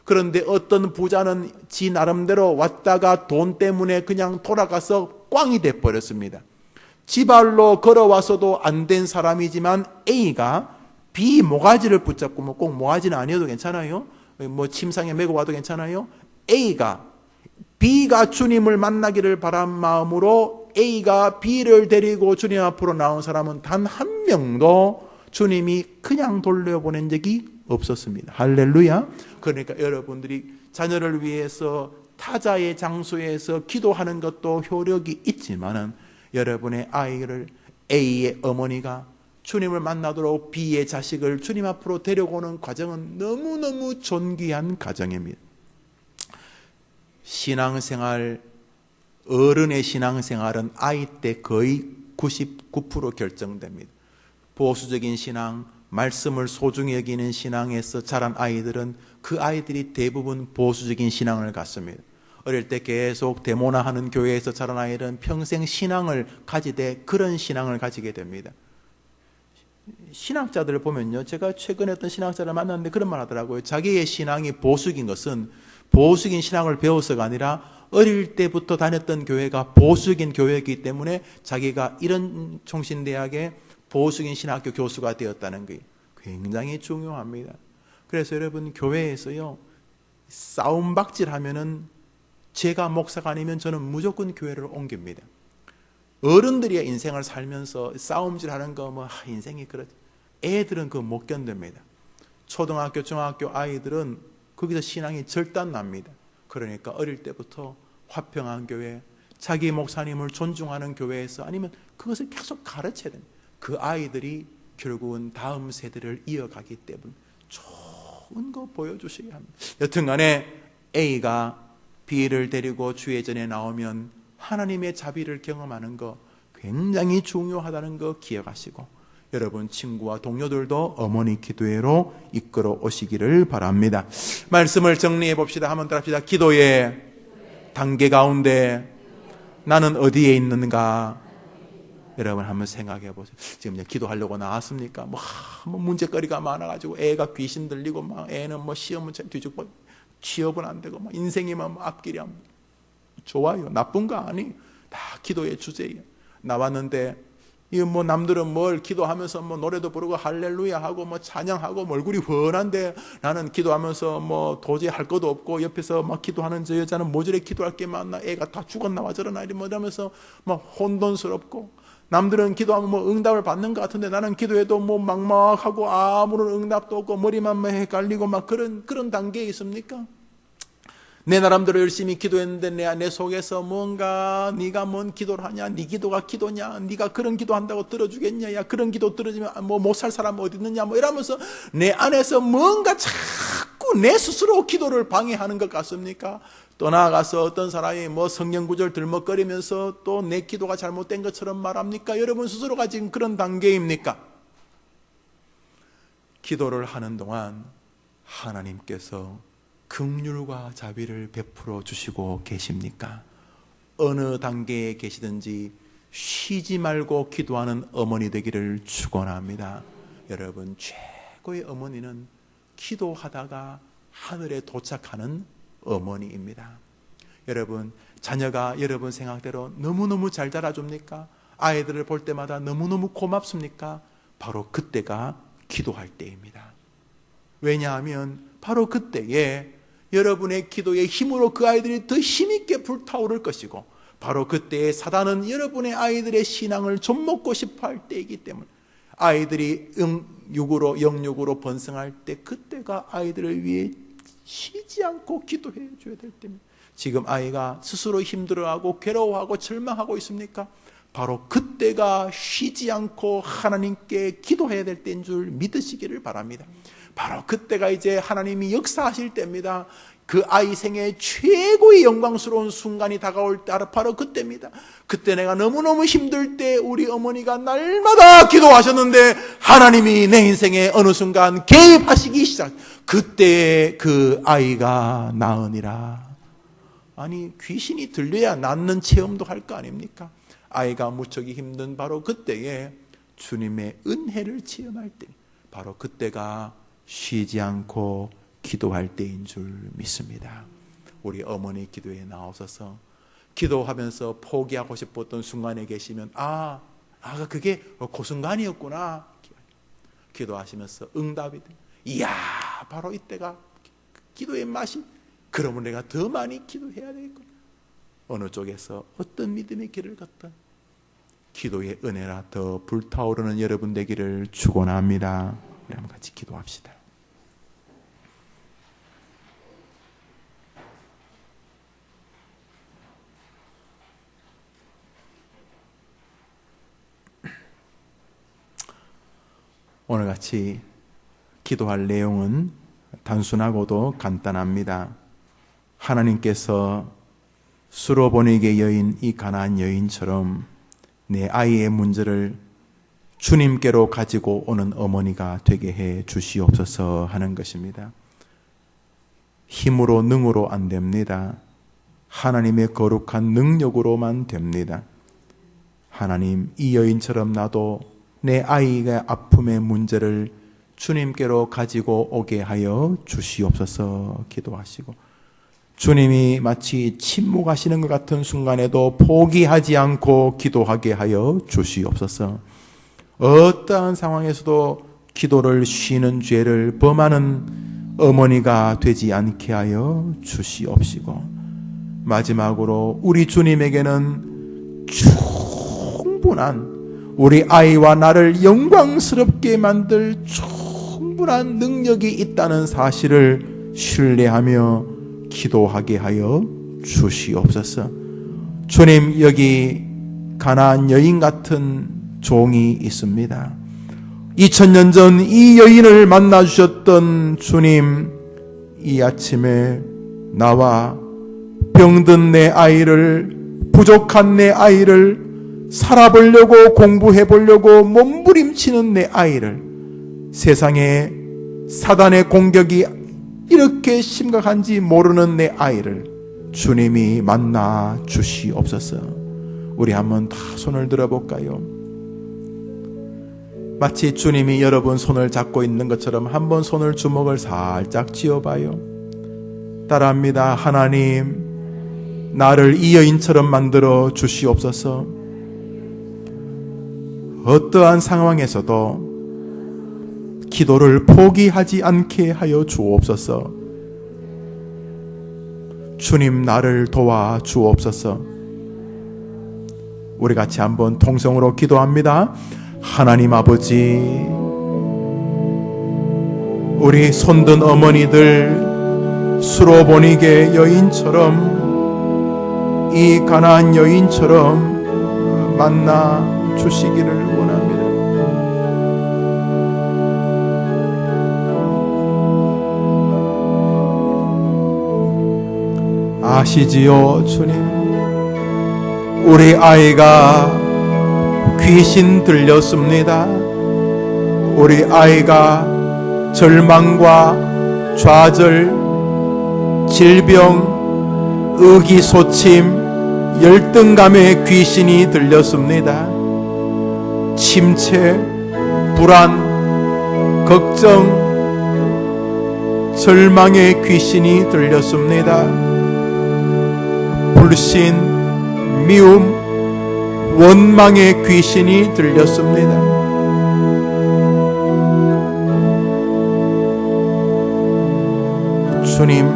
그런데 어떤 부자는 지 나름대로 왔다가 돈 때문에 그냥 돌아가서 꽝이 돼버렸습니다. 지발로 걸어와서도 안 된 사람이지만 A가 B 모가지를 붙잡고 뭐 꼭 모가지는 아니어도 괜찮아요. 뭐 침상에 메고 와도 괜찮아요. B가 주님을 만나기를 바란 마음으로 A가 B를 데리고 주님 앞으로 나온 사람은 단 한 명도 주님이 그냥 돌려보낸 적이 없었습니다. 할렐루야. 그러니까 여러분들이 자녀를 위해서 타자의 장소에서 기도하는 것도 효력이 있지만은 여러분의 아이를 A의 어머니가 주님을 만나도록 B의 자식을 주님 앞으로 데려오는 과정은 너무너무 존귀한 과정입니다. 신앙생활, 어른의 신앙생활은 아이 때 거의 99% 결정됩니다. 보수적인 신앙, 말씀을 소중히 여기는 신앙에서 자란 아이들은 그 아이들이 대부분 보수적인 신앙을 갖습니다. 어릴 때 계속 데모나하는 교회에서 자란 아이들은 평생 신앙을 가지되 그런 신앙을 가지게 됩니다. 신학자들을 보면요, 제가 최근에 어떤 신학자를 만났는데 그런 말 하더라고요. 자기의 신앙이 보수적인 것은 보수적인 신앙을 배워서가 아니라 어릴 때부터 다녔던 교회가 보수적인 교회이기 때문에 자기가 이런 총신대학의 보수적인 신학교 교수가 되었다는 게 굉장히 중요합니다. 그래서 여러분 교회에서요, 싸움박질 하면은 제가 목사가 아니면 저는 무조건 교회를 옮깁니다. 어른들이 인생을 살면서 싸움질하는 거 뭐 인생이 그렇지. 애들은 그거 못 견딥니다. 초등학교, 중학교 아이들은 거기서 신앙이 절단납니다. 그러니까 어릴 때부터 화평한 교회, 자기 목사님을 존중하는 교회에서 아니면 그것을 계속 가르쳐야 됩니다. 그 아이들이 결국은 다음 세대를 이어가기 때문에 좋은 거 보여주셔야 합니다. 여튼간에 A가 B를 데리고 주의전에 나오면 하나님의 자비를 경험하는 거 굉장히 중요하다는 거 기억하시고 여러분 친구와 동료들도 어머니 기도회로 이끌어 오시기를 바랍니다. 말씀을 정리해 봅시다. 한번 따라합시다. 기도의 단계 가운데 나는 어디에 있는가? 여러분 한번 생각해 보세요. 지금 이제 기도하려고 나왔습니까? 뭐 문제거리가 많아가지고 애가 귀신 들리고 막 애는 뭐 시험은 뒤죽고 취업은 안 되고 막 인생이 막 앞길이 안 좋아요. 나쁜 거 아니. 다 기도의 주제예요. 나왔는데 이 뭐 남들은 뭘 기도하면서 뭐 노래도 부르고 할렐루야 하고 뭐 찬양하고 뭐 얼굴이 훤한데 나는 기도하면서 뭐 도저히 할 것도 없고 옆에서 막 기도하는 저 여자는 모조리 기도할 게 많나 애가 다 죽었나 와 저러나 이러면서 막 혼돈스럽고 남들은 기도하면 뭐 응답을 받는 것 같은데 나는 기도해도 뭐 막막하고 아무런 응답도 없고 머리만 뭐 헷갈리고 막 그런 단계에 있습니까? 내 나름대로 열심히 기도했는데 내 속에서 뭔가 네가 뭔 기도를 하냐, 네 기도가 기도냐, 네가 그런 기도한다고 들어주겠냐, 야 그런 기도 들어주면 뭐 못 살 사람 어디 있느냐, 뭐 이러면서 내 안에서 뭔가 자꾸 내 스스로 기도를 방해하는 것 같습니까? 또 나아가서 어떤 사람이 뭐 성경 구절 들먹거리면서 또 내 기도가 잘못된 것처럼 말합니까? 여러분 스스로가 지금 그런 단계입니까? 기도를 하는 동안 하나님께서 긍휼과 자비를 베풀어 주시고 계십니까? 어느 단계에 계시든지 쉬지 말고 기도하는 어머니 되기를 축원합니다. 여러분, 최고의 어머니는 기도하다가 하늘에 도착하는 어머니입니다. 여러분, 자녀가 여러분 생각대로 너무너무 잘 자라줍니까? 아이들을 볼 때마다 너무너무 고맙습니까? 바로 그때가 기도할 때입니다. 왜냐하면 바로 그때에 여러분의 기도의 힘으로 그 아이들이 더 힘있게 불타오를 것이고, 바로 그때에 사단은 여러분의 아이들의 신앙을 좀먹고 싶어 할 때이기 때문에, 아이들이 영육으로 번성할 때, 그때가 아이들을 위해 쉬지 않고 기도해 줘야 될 때입니다. 지금 아이가 스스로 힘들어하고 괴로워하고 절망하고 있습니까? 바로 그때가 쉬지 않고 하나님께 기도해야 될 때인 줄 믿으시기를 바랍니다. 바로 그때가 이제 하나님이 역사하실 때입니다. 그 아이 생애 최고의 영광스러운 순간이 다가올 때 바로 그때입니다. 그때 내가 너무너무 힘들 때 우리 어머니가 날마다 기도하셨는데 하나님이 내 인생에 어느 순간 개입하시기 시작. 그때 그 아이가 나으니라. 아니, 귀신이 들려야 낫는 체험도 할 거 아닙니까? 아이가 무척이 힘든 바로 그때에 주님의 은혜를 체험할 때, 바로 그때가 쉬지 않고 기도할 때인 줄 믿습니다. 우리 어머니 기도에 나오셔서 기도하면서 포기하고 싶었던 순간에 계시면 그게 그 순간이었구나. 기도하시면서 응답이 돼. 이야, 바로 이때가 기도의 맛이. 그러면 내가 더 많이 기도해야 되겠구나. 어느 쪽에서 어떤 믿음의 길을 걷든 기도의 은혜라 더 불타오르는 여러분 되기를 축원합니다. 한번 같이 기도합시다. 오늘 같이 기도할 내용은 단순하고도 간단합니다. 하나님께서 수로보니게 여인, 이 가나안 여인처럼 내 아이의 문제를 주님께로 가지고 오는 어머니가 되게 해 주시옵소서 하는 것입니다. 힘으로 능으로 안 됩니다. 하나님의 거룩한 능력으로만 됩니다. 하나님, 이 여인처럼 나도 내 아이의 아픔의 문제를 주님께로 가지고 오게 하여 주시옵소서 기도하시고, 주님이 마치 침묵하시는 것 같은 순간에도 포기하지 않고 기도하게 하여 주시옵소서. 어떠한 상황에서도 기도를 쉬는 죄를 범하는 어머니가 되지 않게 하여 주시옵시고, 마지막으로 우리 주님에게는 충분한, 우리 아이와 나를 영광스럽게 만들 충분한 능력이 있다는 사실을 신뢰하며 기도하게 하여 주시옵소서. 주님, 여기 가나안 여인 같은 종이 있습니다. 2000년 전 이 여인을 만나 주셨던 주님, 이 아침에 나와 병든 내 아이를, 부족한 내 아이를, 살아보려고 공부해보려고 몸부림치는 내 아이를, 세상에 사단의 공격이 이렇게 심각한지 모르는 내 아이를 주님이 만나 주시옵소서. 우리 한번 다 손을 들어볼까요? 마치 주님이 여러분 손을 잡고 있는 것처럼 한번 손을 주먹을 살짝 쥐어봐요. 따라합니다. 하나님, 나를 이 여인처럼 만들어 주시옵소서. 어떠한 상황에서도 기도를 포기하지 않게 하여 주옵소서. 주님, 나를 도와 주옵소서. 우리 같이 한번 통성으로 기도합니다. 하나님 아버지, 우리 손든 어머니들 수로보니게 여인처럼, 이 가나안 여인처럼 만나 주시기를 원합니다. 아시지요, 주님? 우리 아이가 귀신 들렸습니다. 우리 아이가 절망과 좌절, 질병, 의기소침, 열등감의 귀신이 들렸습니다. 침체, 불안, 걱정, 절망의 귀신이 들렸습니다. 불신, 미움, 원망의 귀신이 들렸습니다. 주님,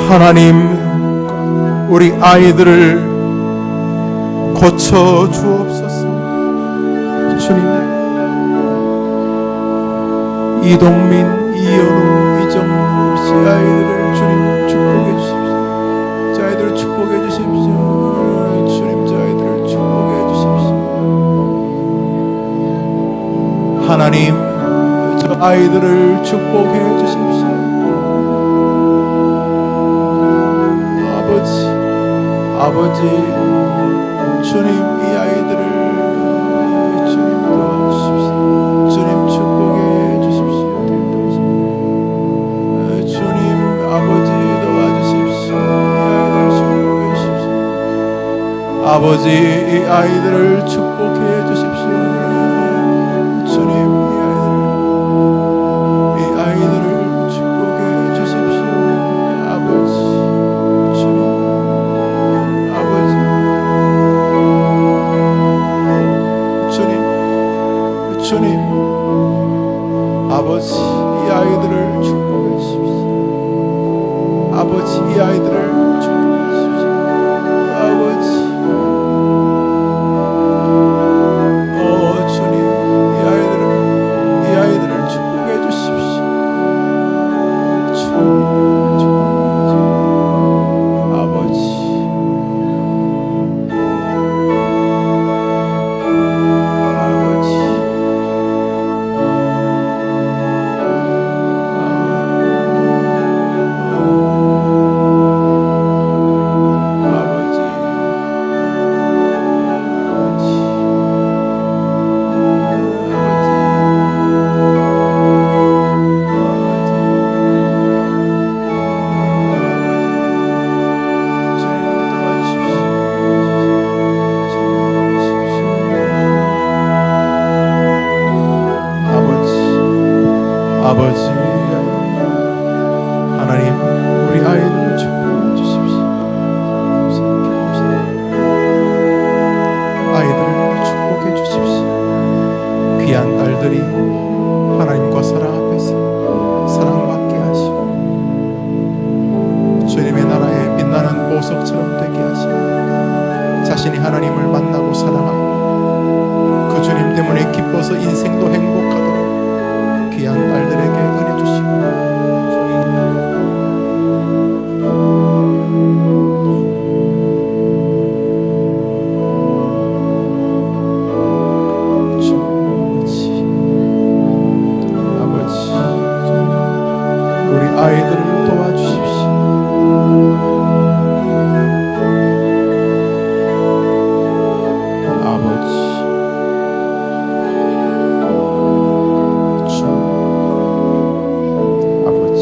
하나님, 우리 아이들을 고쳐 주옵소서. 주님, 이동민, 이현우, 이정우 씨 아이들을 주님 축복해 주십시오. 저 아이들을 축복해 주십시오. 주님, 저 아이들을 축복해 주십시오. 하나님, 저 아이들을 축복해 주십시오. 아버지, 주님, 이 아이들을 주님 도와주십시오. 주님 축복해 주십시오. 주님, 아버지 도와주십시오. 이 아이들을 축복해 주십시오. 아버지, 이 아이들을 축복해 주십시오. 주님, 이 아이들을 축복해 주십시오. 아버지, 주님, 아버지, 이 아이들을 축복해 주십시오. 아버지, 이 아이들을 축복해 주십시오. 아버지, 아버지, 하나님 우리 아이들을 축복해 주십시오. 아이들을 축복해 주십시오. 귀한 딸들이 하나님과 사랑 앞에서 사랑받게 하시고 주님의 나라에 빛나는 보석처럼 되게 하시고 자신이 하나님을 만나고 사랑하고 그 주님 때문에 기뻐서 인생도 행복하도록 귀한 딸들에게 은혜 주시고 아이들을 도와주십시오. 아버지, 주, 아버지.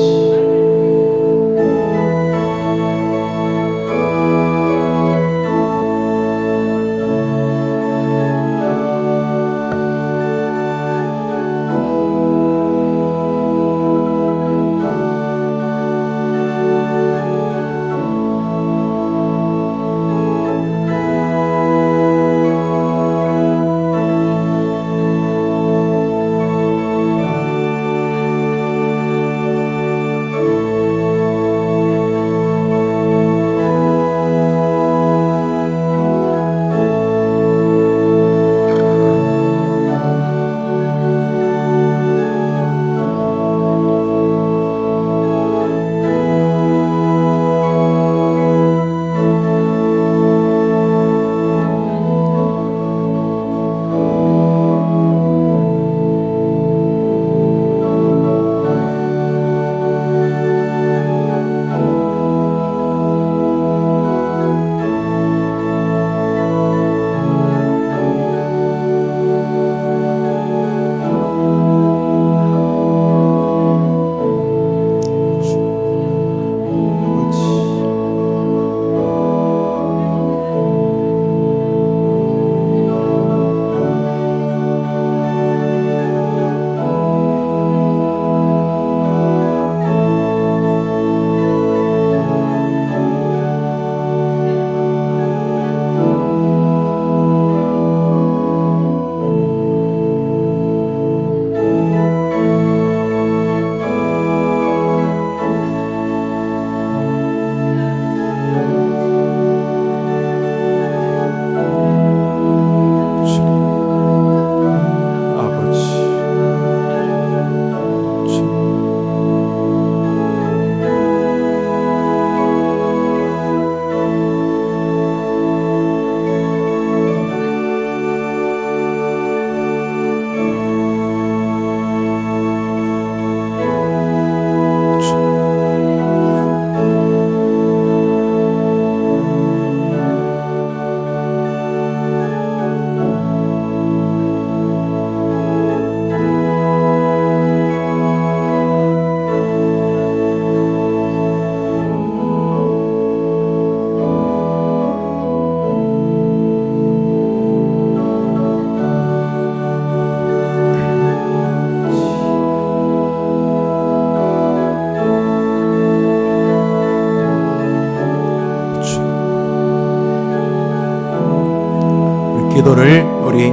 기도를 우리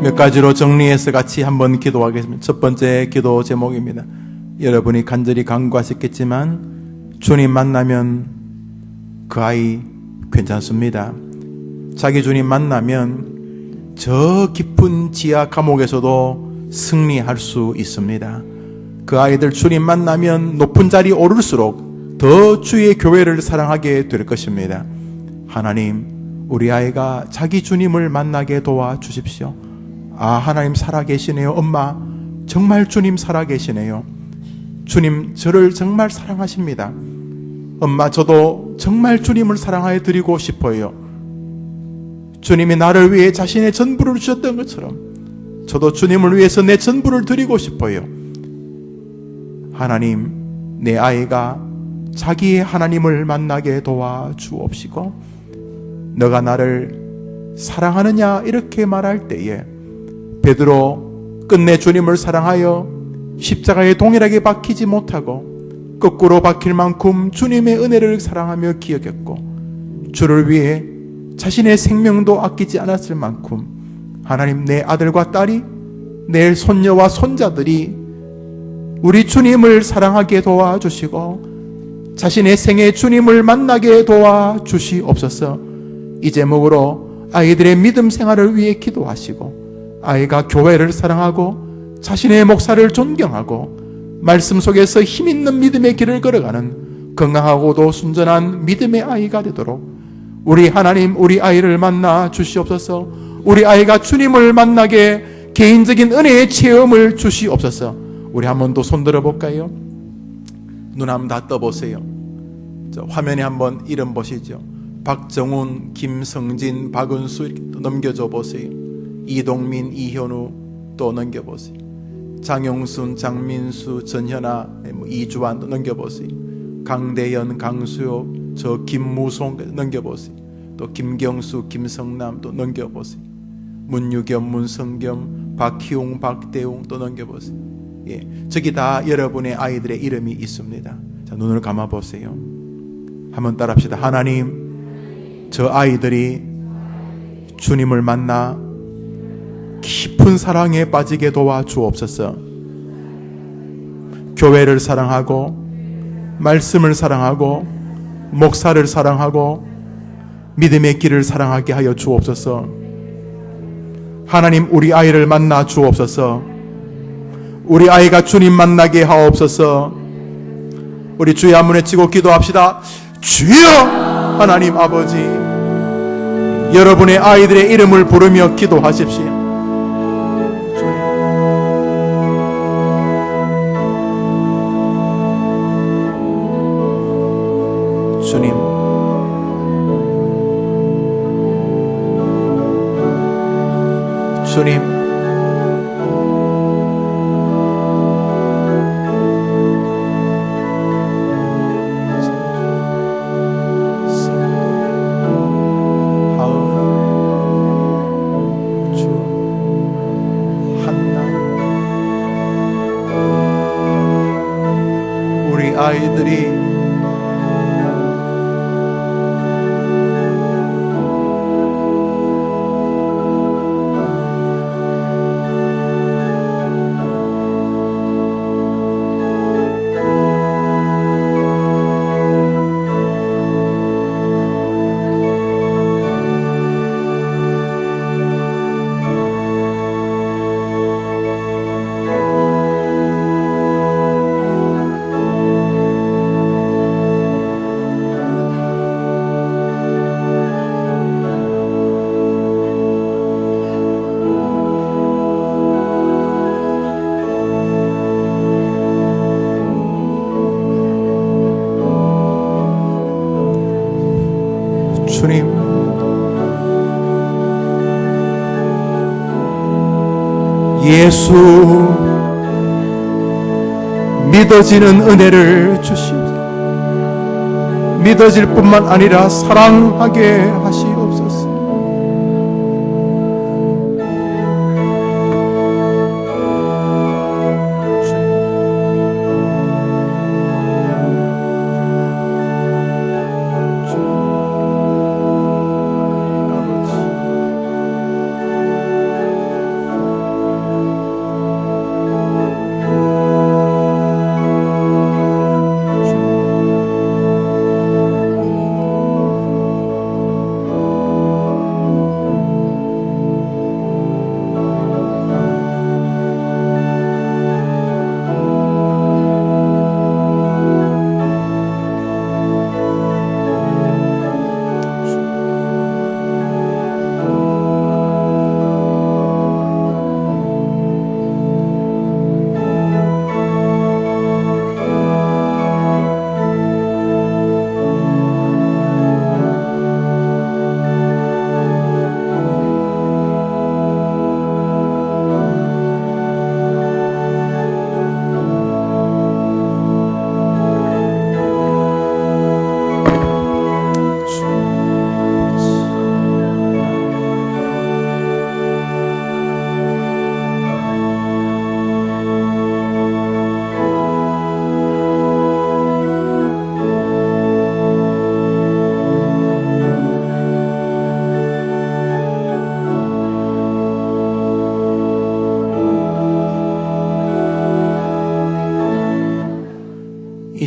몇 가지로 정리해서 같이 한번 기도하겠습니다. 첫 번째 기도 제목입니다. 여러분이 간절히 간구하셨겠지만 주님 만나면 그 아이 괜찮습니다. 자기 주님 만나면 저 깊은 지하 감옥에서도 승리할 수 있습니다. 그 아이들 주님 만나면 높은 자리 오를수록 더 주의 교회를 사랑하게 될 것입니다. 하나님, 우리 아이가 자기 주님을 만나게 도와주십시오. 아, 하나님 살아계시네요. 엄마, 정말 주님 살아계시네요. 주님 저를 정말 사랑하십니다. 엄마, 저도 정말 주님을 사랑하여 드리고 싶어요. 주님이 나를 위해 자신의 전부를 주셨던 것처럼 저도 주님을 위해서 내 전부를 드리고 싶어요. 하나님, 내 아이가 자기의 하나님을 만나게 도와주옵시고, 너가 나를 사랑하느냐 이렇게 말할 때에 베드로 끝내 주님을 사랑하여 십자가에 동일하게 박히지 못하고 거꾸로 박힐 만큼 주님의 은혜를 사랑하며 기억했고, 주를 위해 자신의 생명도 아끼지 않았을 만큼 하나님, 내 아들과 딸이, 내 손녀와 손자들이 우리 주님을 사랑하게 도와주시고 자신의 생애 주님을 만나게 도와주시옵소서. 이 제목으로 아이들의 믿음 생활을 위해 기도하시고, 아이가 교회를 사랑하고 자신의 목사를 존경하고 말씀 속에서 힘있는 믿음의 길을 걸어가는 건강하고도 순전한 믿음의 아이가 되도록 우리 하나님, 우리 아이를 만나 주시옵소서. 우리 아이가 주님을 만나게 개인적인 은혜의 체험을 주시옵소서. 우리 한 번 더 손들어 볼까요? 눈 한번 다 떠보세요. 화면에 한번 이름 보시죠. 박정훈, 김성진, 박은수 이렇게 또 넘겨줘 보세요. 이동민, 이현우 또 넘겨보세요. 장용순, 장민수, 전현아, 이주환 또 넘겨보세요. 강대현, 강수혁, 저 김무송 넘겨보세요. 또 김경수, 김성남 또 넘겨보세요. 문유겸, 문성겸, 박희웅, 박대웅 또 넘겨보세요. 예, 저기 다 여러분의 아이들의 이름이 있습니다. 자, 눈을 감아보세요. 한번 따라합시다. 하나님, 저 아이들이 주님을 만나 깊은 사랑에 빠지게 도와주옵소서. 교회를 사랑하고 말씀을 사랑하고 목사를 사랑하고 믿음의 길을 사랑하게 하여 주옵소서. 하나님, 우리 아이를 만나 주옵소서. 우리 아이가 주님 만나게 하옵소서. 우리 주의 한 문에 치고 기도합시다. 주여! 하나님 아버지, 여러분의 아이들의 이름을 부르며 기도하십시오. 주님, 주님, 우리 아이들이 주님, 예수 믿어지는 은혜를 주시옵소서. 믿어질 뿐만 아니라 사랑하게 하시옵소서.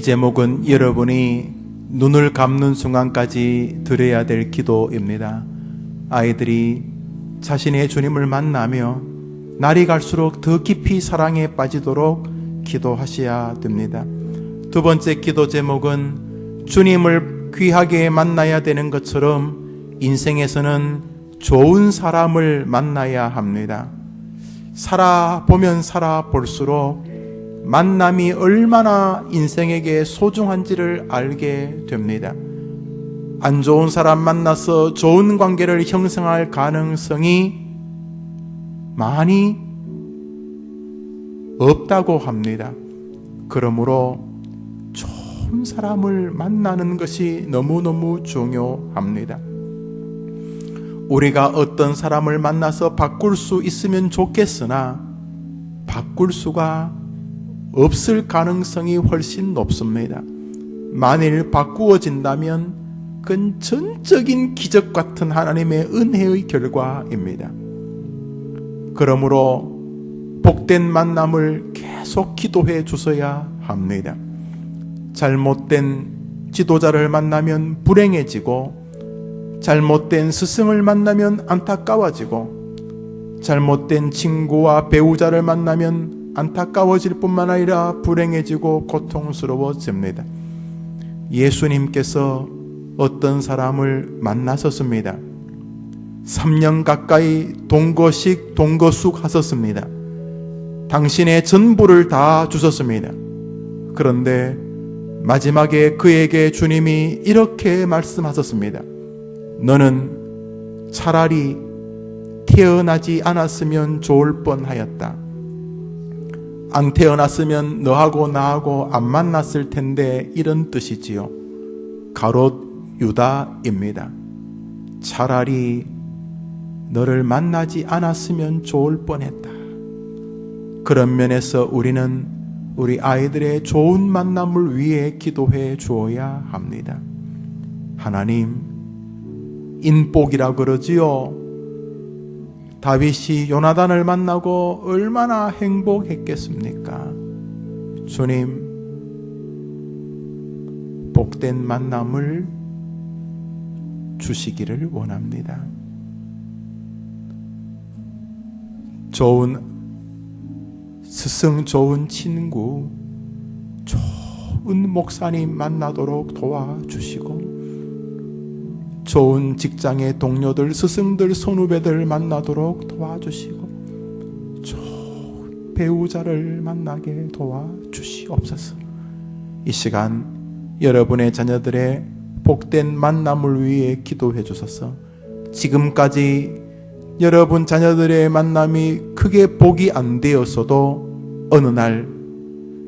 제목은 여러분이 눈을 감는 순간까지 드려야 될 기도입니다. 아이들이 자신의 주님을 만나며 날이 갈수록 더 깊이 사랑에 빠지도록 기도하셔야 됩니다. 두 번째 기도 제목은 주님을 귀하게 만나야 되는 것처럼 인생에서는 좋은 사람을 만나야 합니다. 살아보면 살아볼수록 만남이 얼마나 인생에게 소중한지를 알게 됩니다. 안 좋은 사람 만나서 좋은 관계를 형성할 가능성이 많이 없다고 합니다. 그러므로 좋은 사람을 만나는 것이 너무너무 중요합니다. 우리가 어떤 사람을 만나서 바꿀 수 있으면 좋겠으나 바꿀 수가 없을 가능성이 훨씬 높습니다. 만일 바꾸어진다면 그건 전적인 기적 같은 하나님의 은혜의 결과입니다. 그러므로 복된 만남을 계속 기도해 주셔야 합니다. 잘못된 지도자를 만나면 불행해지고, 잘못된 스승을 만나면 안타까워지고, 잘못된 친구와 배우자를 만나면 안타까워질 뿐만 아니라 불행해지고 고통스러워집니다. 예수님께서 어떤 사람을 만나셨습니다. 3년 가까이 동거식 동거숙 하셨습니다. 당신의 전부를 다 주셨습니다. 그런데 마지막에 그에게 주님이 이렇게 말씀하셨습니다. 너는 차라리 태어나지 않았으면 좋을 뻔하였다. 안 태어났으면 너하고 나하고 안 만났을 텐데, 이런 뜻이지요. 가롯 유다입니다. 차라리 너를 만나지 않았으면 좋을 뻔했다. 그런 면에서 우리는 우리 아이들의 좋은 만남을 위해 기도해 주어야 합니다. 하나님, 인복이라 그러지요. 다윗이 요나단을 만나고 얼마나 행복했겠습니까? 주님, 복된 만남을 주시기를 원합니다. 좋은 스승, 좋은 친구, 좋은 목사님 만나도록 도와주시고, 좋은 직장의 동료들, 스승들, 선후배들 만나도록 도와주시고, 좋은 배우자를 만나게 도와주시옵소서. 이 시간 여러분의 자녀들의 복된 만남을 위해 기도해 주셔서, 지금까지 여러분 자녀들의 만남이 크게 복이 안 되었어도 어느 날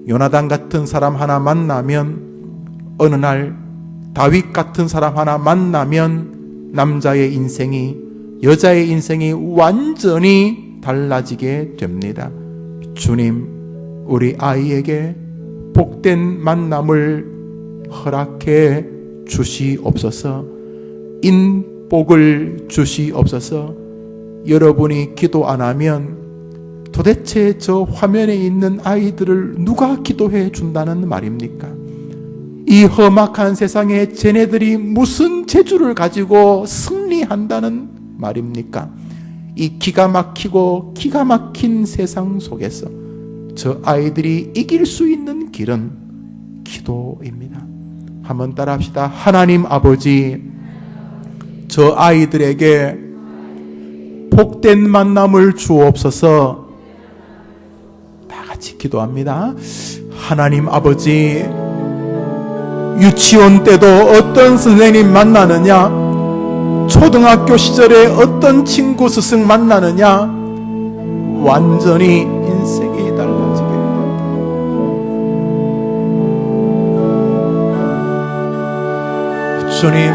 요나단 같은 사람 하나 만나면, 어느 날 다윗 같은 사람 하나 만나면 남자의 인생이, 여자의 인생이 완전히 달라지게 됩니다. 주님, 우리 아이에게 복된 만남을 허락해 주시옵소서. 인복을 주시옵소서. 여러분이 기도 안 하면 도대체 저 화면에 있는 아이들을 누가 기도해 준다는 말입니까? 이 험악한 세상에 쟤네들이 무슨 재주를 가지고 승리한다는 말입니까? 이 기가 막히고 기가 막힌 세상 속에서 저 아이들이 이길 수 있는 길은 기도입니다. 한번 따라 합시다. 하나님 아버지, 저 아이들에게 복된 만남을 주옵소서. 다 같이 기도합니다. 하나님 아버지, 유치원 때도 어떤 선생님 만나느냐, 초등학교 시절에 어떤 친구 스승 만나느냐, 완전히 인생이 달라지게 된다. 주님,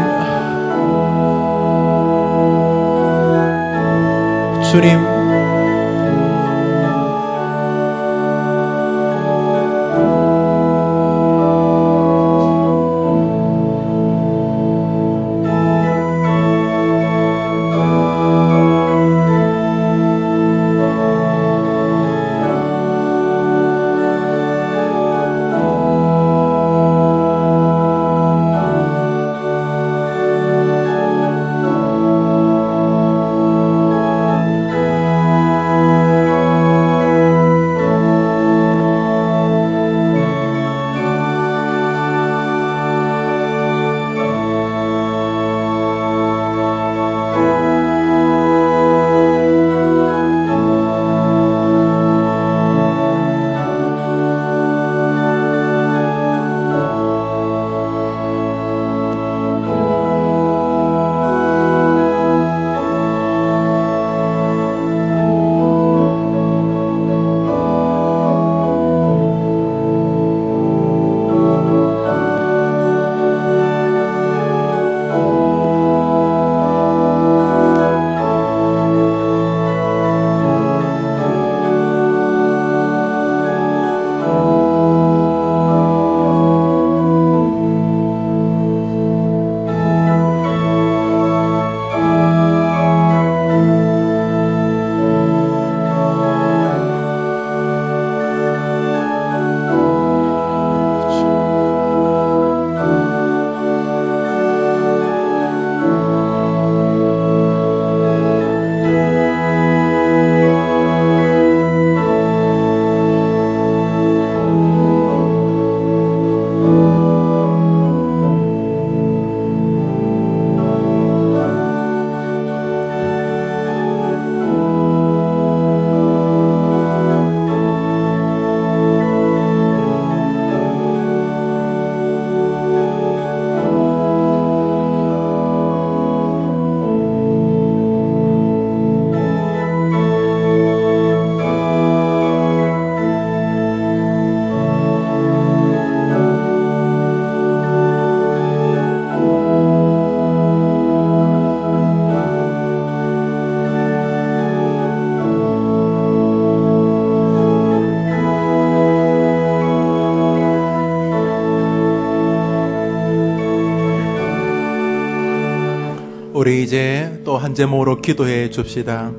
이제 또 한 제목으로 기도해 줍시다.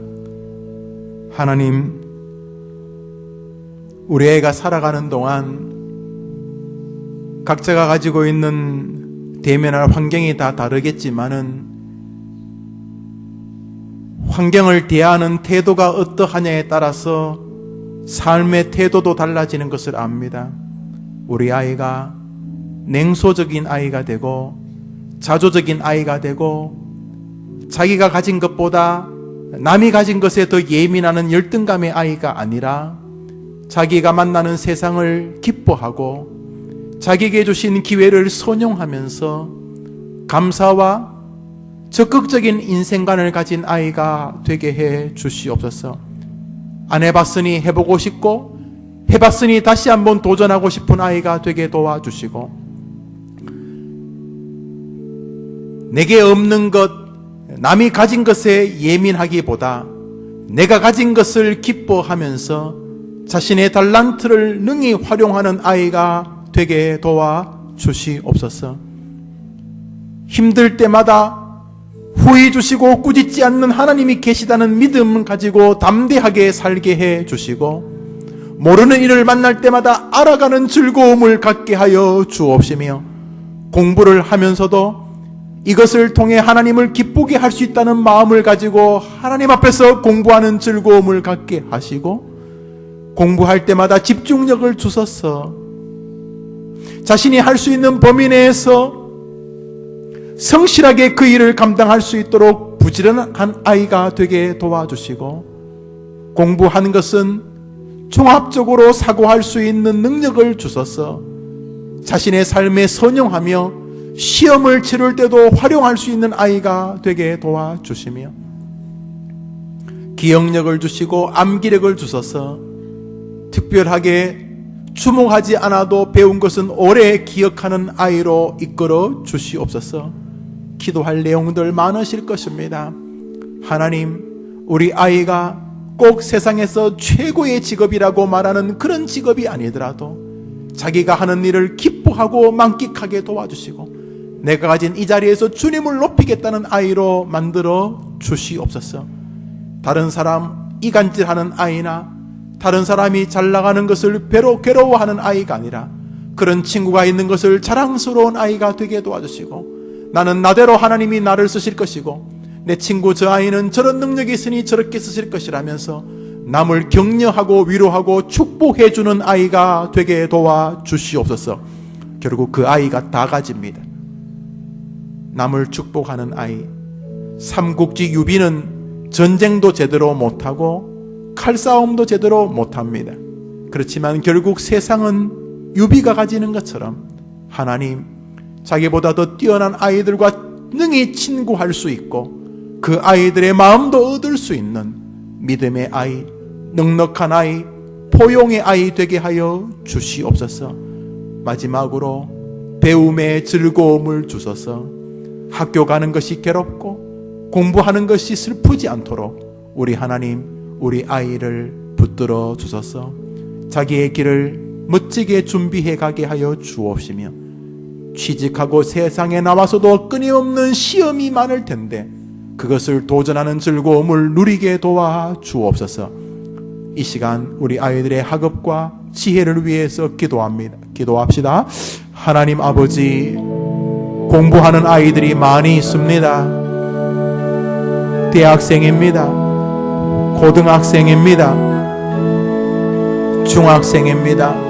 하나님, 우리 애가 살아가는 동안 각자가 가지고 있는 대면할 환경이 다 다르겠지만은 환경을 대하는 태도가 어떠하냐에 따라서 삶의 태도도 달라지는 것을 압니다. 우리 아이가 냉소적인 아이가 되고 자조적인 아이가 되고 자기가 가진 것보다 남이 가진 것에 더 예민하는 열등감의 아이가 아니라 자기가 만나는 세상을 기뻐하고 자기에게 주신 기회를 선용하면서 감사와 적극적인 인생관을 가진 아이가 되게 해 주시옵소서. 안 해봤으니 해보고 싶고 해봤으니 다시 한번 도전하고 싶은 아이가 되게 도와주시고, 내게 없는 것, 남이 가진 것에 예민하기보다 내가 가진 것을 기뻐하면서 자신의 달란트를 능히 활용하는 아이가 되게 도와주시옵소서. 힘들 때마다 후회 주시고 꾸짖지 않는 하나님이 계시다는 믿음을 가지고 담대하게 살게 해 주시고, 모르는 일을 만날 때마다 알아가는 즐거움을 갖게 하여 주옵시며, 공부를 하면서도 이것을 통해 하나님을 기쁘게 할 수 있다는 마음을 가지고 하나님 앞에서 공부하는 즐거움을 갖게 하시고, 공부할 때마다 집중력을 주셔서 자신이 할 수 있는 범위 내에서 성실하게 그 일을 감당할 수 있도록 부지런한 아이가 되게 도와주시고, 공부하는 것은 종합적으로 사고할 수 있는 능력을 주셔서 자신의 삶에 선용하며 시험을 치를 때도 활용할 수 있는 아이가 되게 도와주시며, 기억력을 주시고 암기력을 주셔서 특별하게 주목하지 않아도 배운 것은 오래 기억하는 아이로 이끌어 주시옵소서. 기도할 내용들 많으실 것입니다. 하나님, 우리 아이가 꼭 세상에서 최고의 직업이라고 말하는 그런 직업이 아니더라도 자기가 하는 일을 기뻐하고 만끽하게 도와주시고, 내가 가진 이 자리에서 주님을 높이겠다는 아이로 만들어 주시옵소서. 다른 사람 이간질하는 아이나 다른 사람이 잘 나가는 것을 괴로워하는 아이가 아니라 그런 친구가 있는 것을 자랑스러운 아이가 되게 도와주시고, 나는 나대로 하나님이 나를 쓰실 것이고 내 친구 저 아이는 저런 능력이 있으니 저렇게 쓰실 것이라면서 남을 격려하고 위로하고 축복해주는 아이가 되게 도와주시옵소서. 결국 그 아이가 다 가집니다. 남을 축복하는 아이. 삼국지 유비는 전쟁도 제대로 못하고 칼싸움도 제대로 못합니다. 그렇지만 결국 세상은 유비가 가지는 것처럼 하나님, 자기보다 더 뛰어난 아이들과 능히 친구할 수 있고 그 아이들의 마음도 얻을 수 있는 믿음의 아이, 넉넉한 아이, 포용의 아이 되게 하여 주시옵소서. 마지막으로 배움의 즐거움을 주셔서 학교 가는 것이 괴롭고 공부하는 것이 슬프지 않도록 우리 하나님, 우리 아이를 붙들어 주셔서 자기의 길을 멋지게 준비해 가게 하여 주옵시며, 취직하고 세상에 나와서도 끊임없는 시험이 많을 텐데 그것을 도전하는 즐거움을 누리게 도와 주옵소서. 이 시간 우리 아이들의 학업과 지혜를 위해서 기도합시다. 하나님 아버지, 공부하는 아이들이 많이 있습니다. 대학생입니다. 고등학생입니다. 중학생입니다.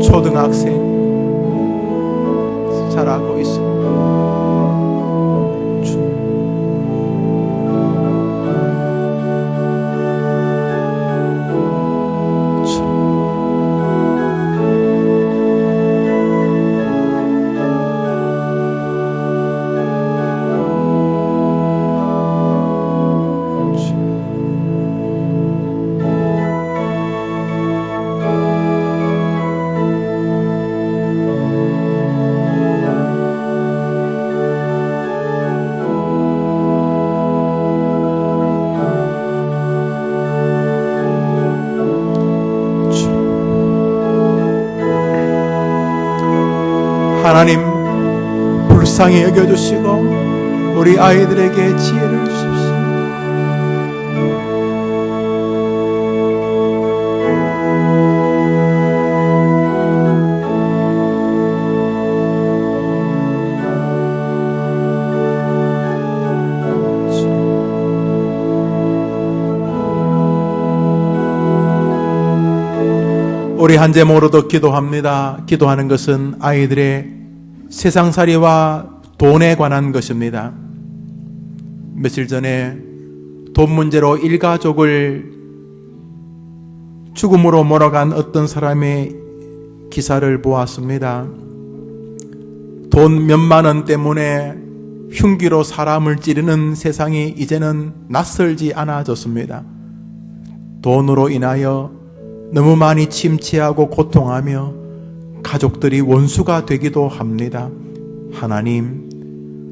초등학생 잘하고 있습니다. 하나님 불쌍히 여겨주시고 우리 아이들에게 지혜를 주십시오. 우리 한 제목으로도 기도합니다. 기도하는 것은 아이들의 세상살이와 돈에 관한 것입니다. 며칠 전에 돈 문제로 일가족을 죽음으로 몰아간 어떤 사람의 기사를 보았습니다. 돈 몇만 원 때문에 흉기로 사람을 찌르는 세상이 이제는 낯설지 않아졌습니다. 돈으로 인하여 너무 많이 침체하고 고통하며 가족들이 원수가 되기도 합니다. 하나님,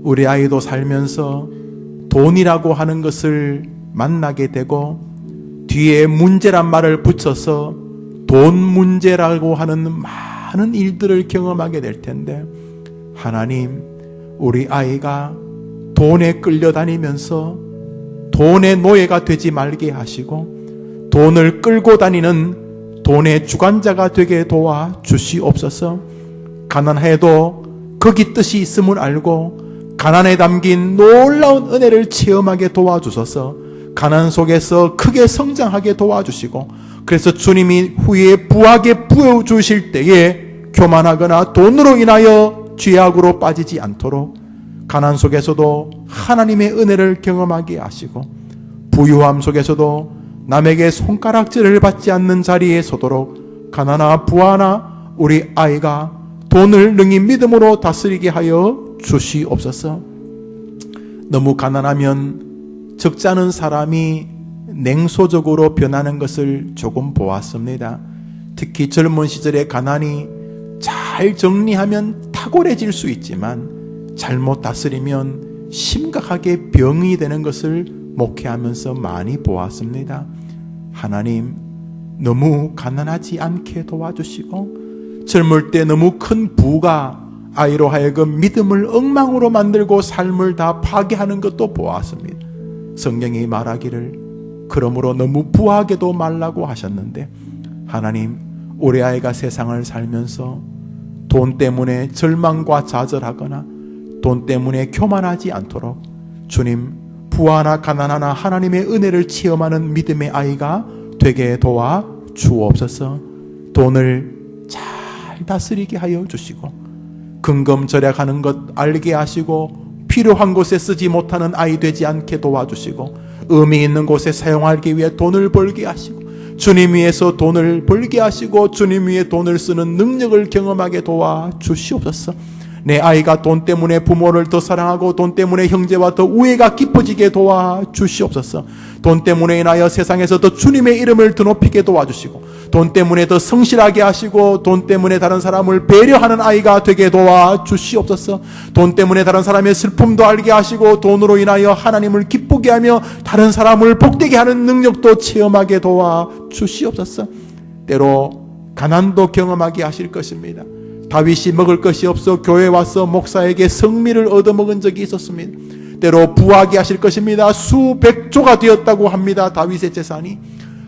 우리 아이도 살면서 돈이라고 하는 것을 만나게 되고 뒤에 문제란 말을 붙여서 돈 문제라고 하는 많은 일들을 경험하게 될 텐데, 하나님, 우리 아이가 돈에 끌려다니면서 돈의 노예가 되지 말게 하시고 돈을 끌고 다니는 돈의 주관자가 되게 도와 주시옵소서. 가난해도 거기 뜻이 있음을 알고 가난에 담긴 놀라운 은혜를 체험하게 도와주셔서 가난 속에서 크게 성장하게 도와주시고, 그래서 주님이 후에 부하게 부어주실 때에 교만하거나 돈으로 인하여 죄악으로 빠지지 않도록 가난 속에서도 하나님의 은혜를 경험하게 하시고 부유함 속에서도 남에게 손가락질을 받지 않는 자리에 서도록 가나나 부하나 우리 아이가 돈을 능히 믿음으로 다스리게 하여 주시옵소서. 너무 가난하면 적지 않은 사람이 냉소적으로 변하는 것을 조금 보았습니다. 특히 젊은 시절의 가난이 잘 정리하면 탁월해질 수 있지만 잘못 다스리면 심각하게 병이 되는 것을 목회하면서 많이 보았습니다. 하나님, 너무 가난하지 않게 도와주시고 젊을 때 너무 큰 부가 아이로 하여금 믿음을 엉망으로 만들고 삶을 다 파괴하는 것도 보았습니다. 성경이 말하기를 그러므로 너무 부하게도 말라고 하셨는데, 하나님, 우리 아이가 세상을 살면서 돈 때문에 절망과 좌절하거나 돈 때문에 교만하지 않도록 주님, 부하나 가난하나 하나님의 은혜를 체험하는 믿음의 아이가 되게 도와 주옵소서. 돈을 잘 다스리게 하여 주시고 근검 절약하는 것 알게 하시고 필요한 곳에 쓰지 못하는 아이 되지 않게 도와주시고 의미 있는 곳에 사용하기 위해 돈을 벌게 하시고 주님 위해서 돈을 벌게 하시고 주님 위해 돈을 쓰는 능력을 경험하게 도와 주시옵소서. 내 아이가 돈 때문에 부모를 더 사랑하고 돈 때문에 형제와 더 우애가 깊어지게 도와주시옵소서. 돈 때문에 인하여 세상에서 더 주님의 이름을 더 높이게 도와주시고 돈 때문에 더 성실하게 하시고 돈 때문에 다른 사람을 배려하는 아이가 되게 도와주시옵소서. 돈 때문에 다른 사람의 슬픔도 알게 하시고 돈으로 인하여 하나님을 기쁘게 하며 다른 사람을 복되게 하는 능력도 체험하게 도와주시옵소서. 때로 가난도 경험하게 하실 것입니다. 다윗이 먹을 것이 없어 교회에 와서 목사에게 성미를 얻어먹은 적이 있었습니다. 때로 부하게 하실 것입니다. 수백조가 되었다고 합니다. 다윗의 재산이.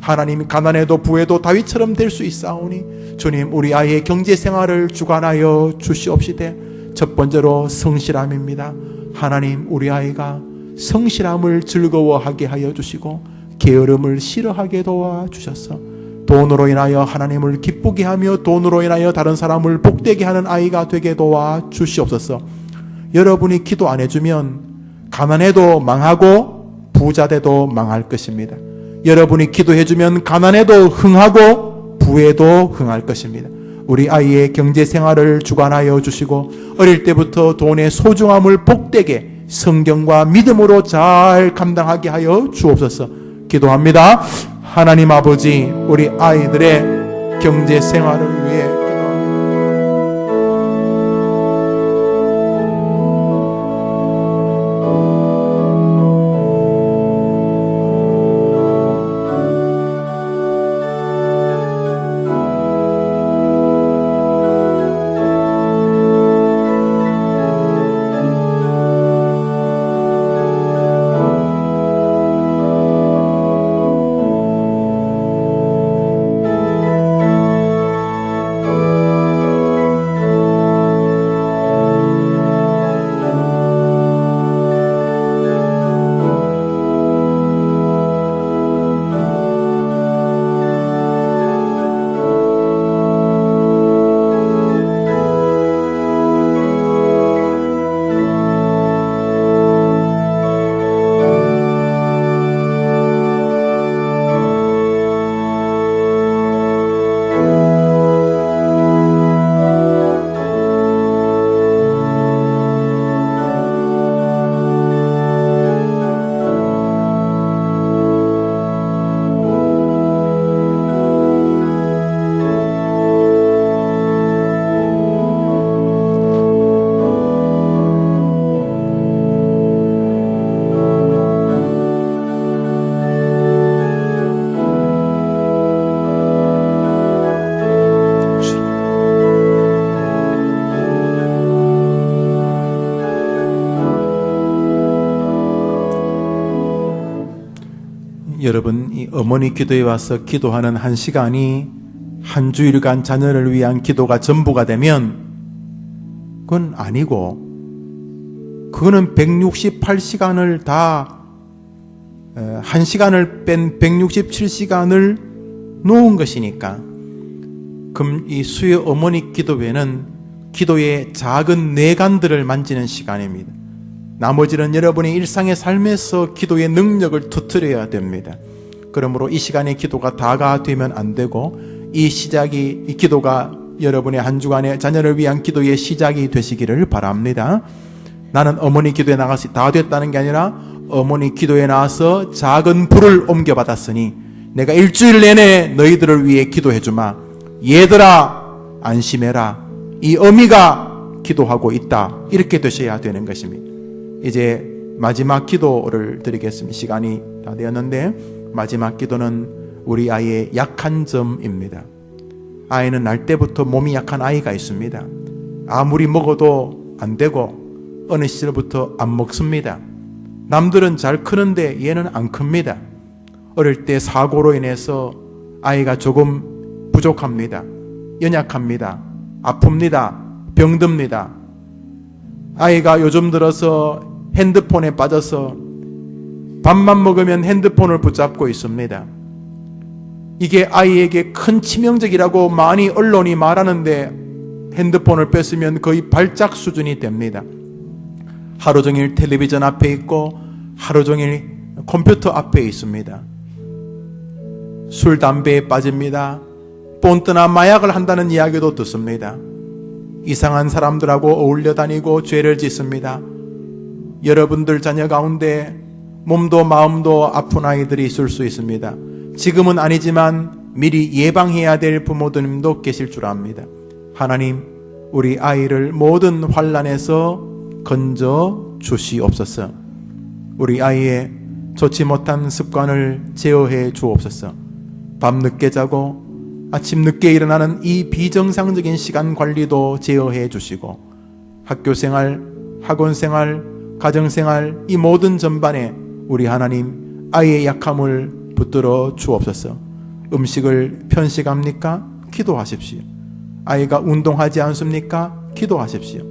하나님, 가난해도 부해도 다윗처럼 될 수 있사오니 주님, 우리 아이의 경제생활을 주관하여 주시옵시되 첫 번째로 성실함입니다. 하나님, 우리 아이가 성실함을 즐거워하게 하여 주시고 게으름을 싫어하게 도와주셔서 돈으로 인하여 하나님을 기쁘게 하며 돈으로 인하여 다른 사람을 복되게 하는 아이가 되게 도와주시옵소서. 여러분이 기도 안 해주면 가난해도 망하고 부자 돼도 망할 것입니다. 여러분이 기도해주면 가난해도 흥하고 부해도 흥할 것입니다. 우리 아이의 경제생활을 주관하여 주시고 어릴 때부터 돈의 소중함을 복되게 성경과 믿음으로 잘 감당하게 하여 주옵소서. 기도합니다. 하나님 아버지, 우리 아이들의 경제생활을 위해 기도합니다. 여러분, 이 어머니 기도에 와서 기도하는 한 시간이 한 주일간 자녀를 위한 기도가 전부가 되면 그건 아니고, 그거는 168시간을 다, 한 시간을 뺀 167시간을 놓은 것이니까. 그럼 이 수요 어머니 기도회는 기도의 작은 뇌관들을 만지는 시간입니다. 나머지는 여러분의 일상의 삶에서 기도의 능력을 터뜨려야 됩니다. 그러므로 이 시간에 기도가 다가 되면 안 되고, 이 기도가 여러분의 한 주간의 자녀를 위한 기도의 시작이 되시기를 바랍니다. 나는 어머니 기도에 나가서 다 됐다는 게 아니라, 어머니 기도에 나와서 작은 불을 옮겨받았으니 내가 일주일 내내 너희들을 위해 기도해 주마. 얘들아 안심해라. 이 어미가 기도하고 있다. 이렇게 되셔야 되는 것입니다. 이제 마지막 기도를 드리겠습니다. 시간이 다 되었는데, 마지막 기도는 우리 아이의 약한 점입니다. 아이는 날 때부터 몸이 약한 아이가 있습니다. 아무리 먹어도 안 되고 어느 시절부터 안 먹습니다. 남들은 잘 크는데 얘는 안 큽니다. 어릴 때 사고로 인해서 아이가 조금 부족합니다. 연약합니다. 아픕니다. 병듭니다. 아이가 요즘 들어서 핸드폰에 빠져서 밥만 먹으면 핸드폰을 붙잡고 있습니다. 이게 아이에게 큰 치명적이라고 많이 언론이 말하는데, 핸드폰을 뺐으면 거의 발작 수준이 됩니다. 하루 종일 텔레비전 앞에 있고 하루 종일 컴퓨터 앞에 있습니다. 술, 담배에 빠집니다. 본뜨나 마약을 한다는 이야기도 듣습니다. 이상한 사람들하고 어울려 다니고 죄를 짓습니다. 여러분들 자녀 가운데 몸도 마음도 아픈 아이들이 있을 수 있습니다. 지금은 아니지만 미리 예방해야 될 부모님도 계실 줄 압니다. 하나님, 우리 아이를 모든 환난에서 건져 주시옵소서. 우리 아이의 좋지 못한 습관을 제어해 주옵소서. 밤 늦게 자고 아침 늦게 일어나는 이 비정상적인 시간 관리도 제어해 주시고, 학교생활, 학원생활, 가정생활, 이 모든 전반에 우리 하나님 아이의 약함을 붙들어 주옵소서. 음식을 편식합니까? 기도하십시오. 아이가 운동하지 않습니까? 기도하십시오.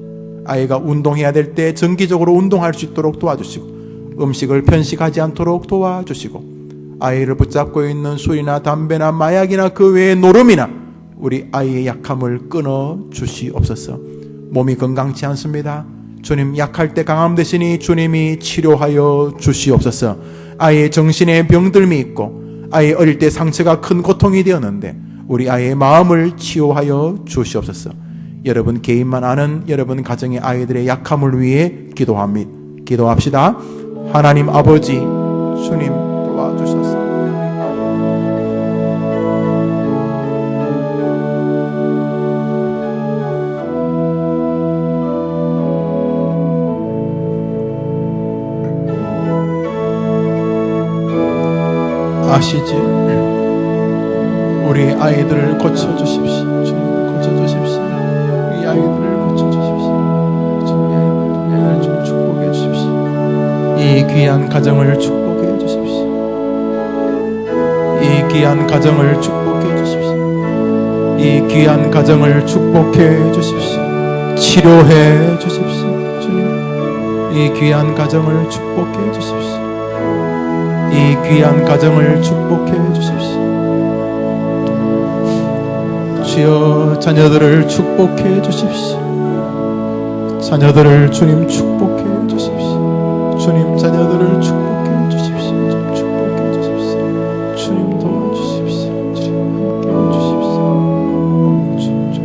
아이가 운동해야 될 때 정기적으로 운동할 수 있도록 도와주시고, 음식을 편식하지 않도록 도와주시고, 아이를 붙잡고 있는 술이나 담배나 마약이나 그 외의 노름이나 우리 아이의 약함을 끊어 주시옵소서. 몸이 건강치 않습니다. 주님, 약할 때 강함 되시니 주님이 치료하여 주시옵소서. 아이의 정신에 병들미 있고 아이 어릴 때 상처가 큰 고통이 되었는데 우리 아이의 마음을 치유하여 주시옵소서. 여러분 개인만 아는 여러분 가정의 아이들의 약함을 위해 기도합니다. 기도합시다. 하나님 아버지, 주님 도와주셔서 아시지? 우리 아이들을 고쳐주십시오. 주님 고쳐주십시오. 우리 아이들을 고쳐주십시오. 주님 아이들을 좀 축복해 주십시오. 이 귀한 가정을 축복해 주십시오. 이 귀한 가정을 축복해 주십시오. 이 귀한 가정을 축복해 주십시오. 치료해 주십시오. 주님, 이 귀한 가정을 축복해 주십시오. 이 귀한 가정을 축복해 주십시오. 주여, 자녀들을 축복해 주십시오. 자녀들을 주님 축복해 주십시오. 주님, 자녀들을 축복해 주십시오. 좀 축복해 주십시오. 주님 도와주십시오. 주님 함께 해주십시오. 주님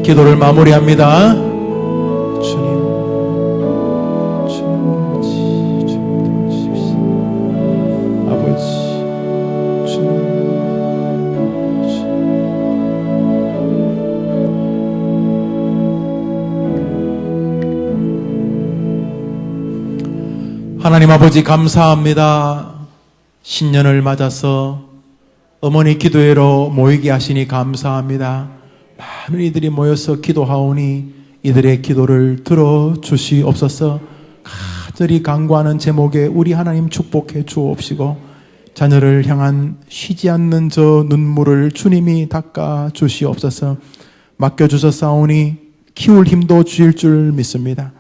기도를 마무리합니다. 주님, 주님, 주님 도와주십시오. 아버지, 주님, 하나님 아버지 감사합니다. 신년을 맞아서 어머니 기도회로 모이게 하시니 감사합니다. 많은 이들이 모여서 기도하오니 이들의 기도를 들어주시옵소서. 간절히 간구하는 제목에 우리 하나님 축복해 주옵시고 자녀를 향한 쉬지 않는 저 눈물을 주님이 닦아 주시옵소서. 맡겨주셨사오니 키울 힘도 주실 줄 믿습니다.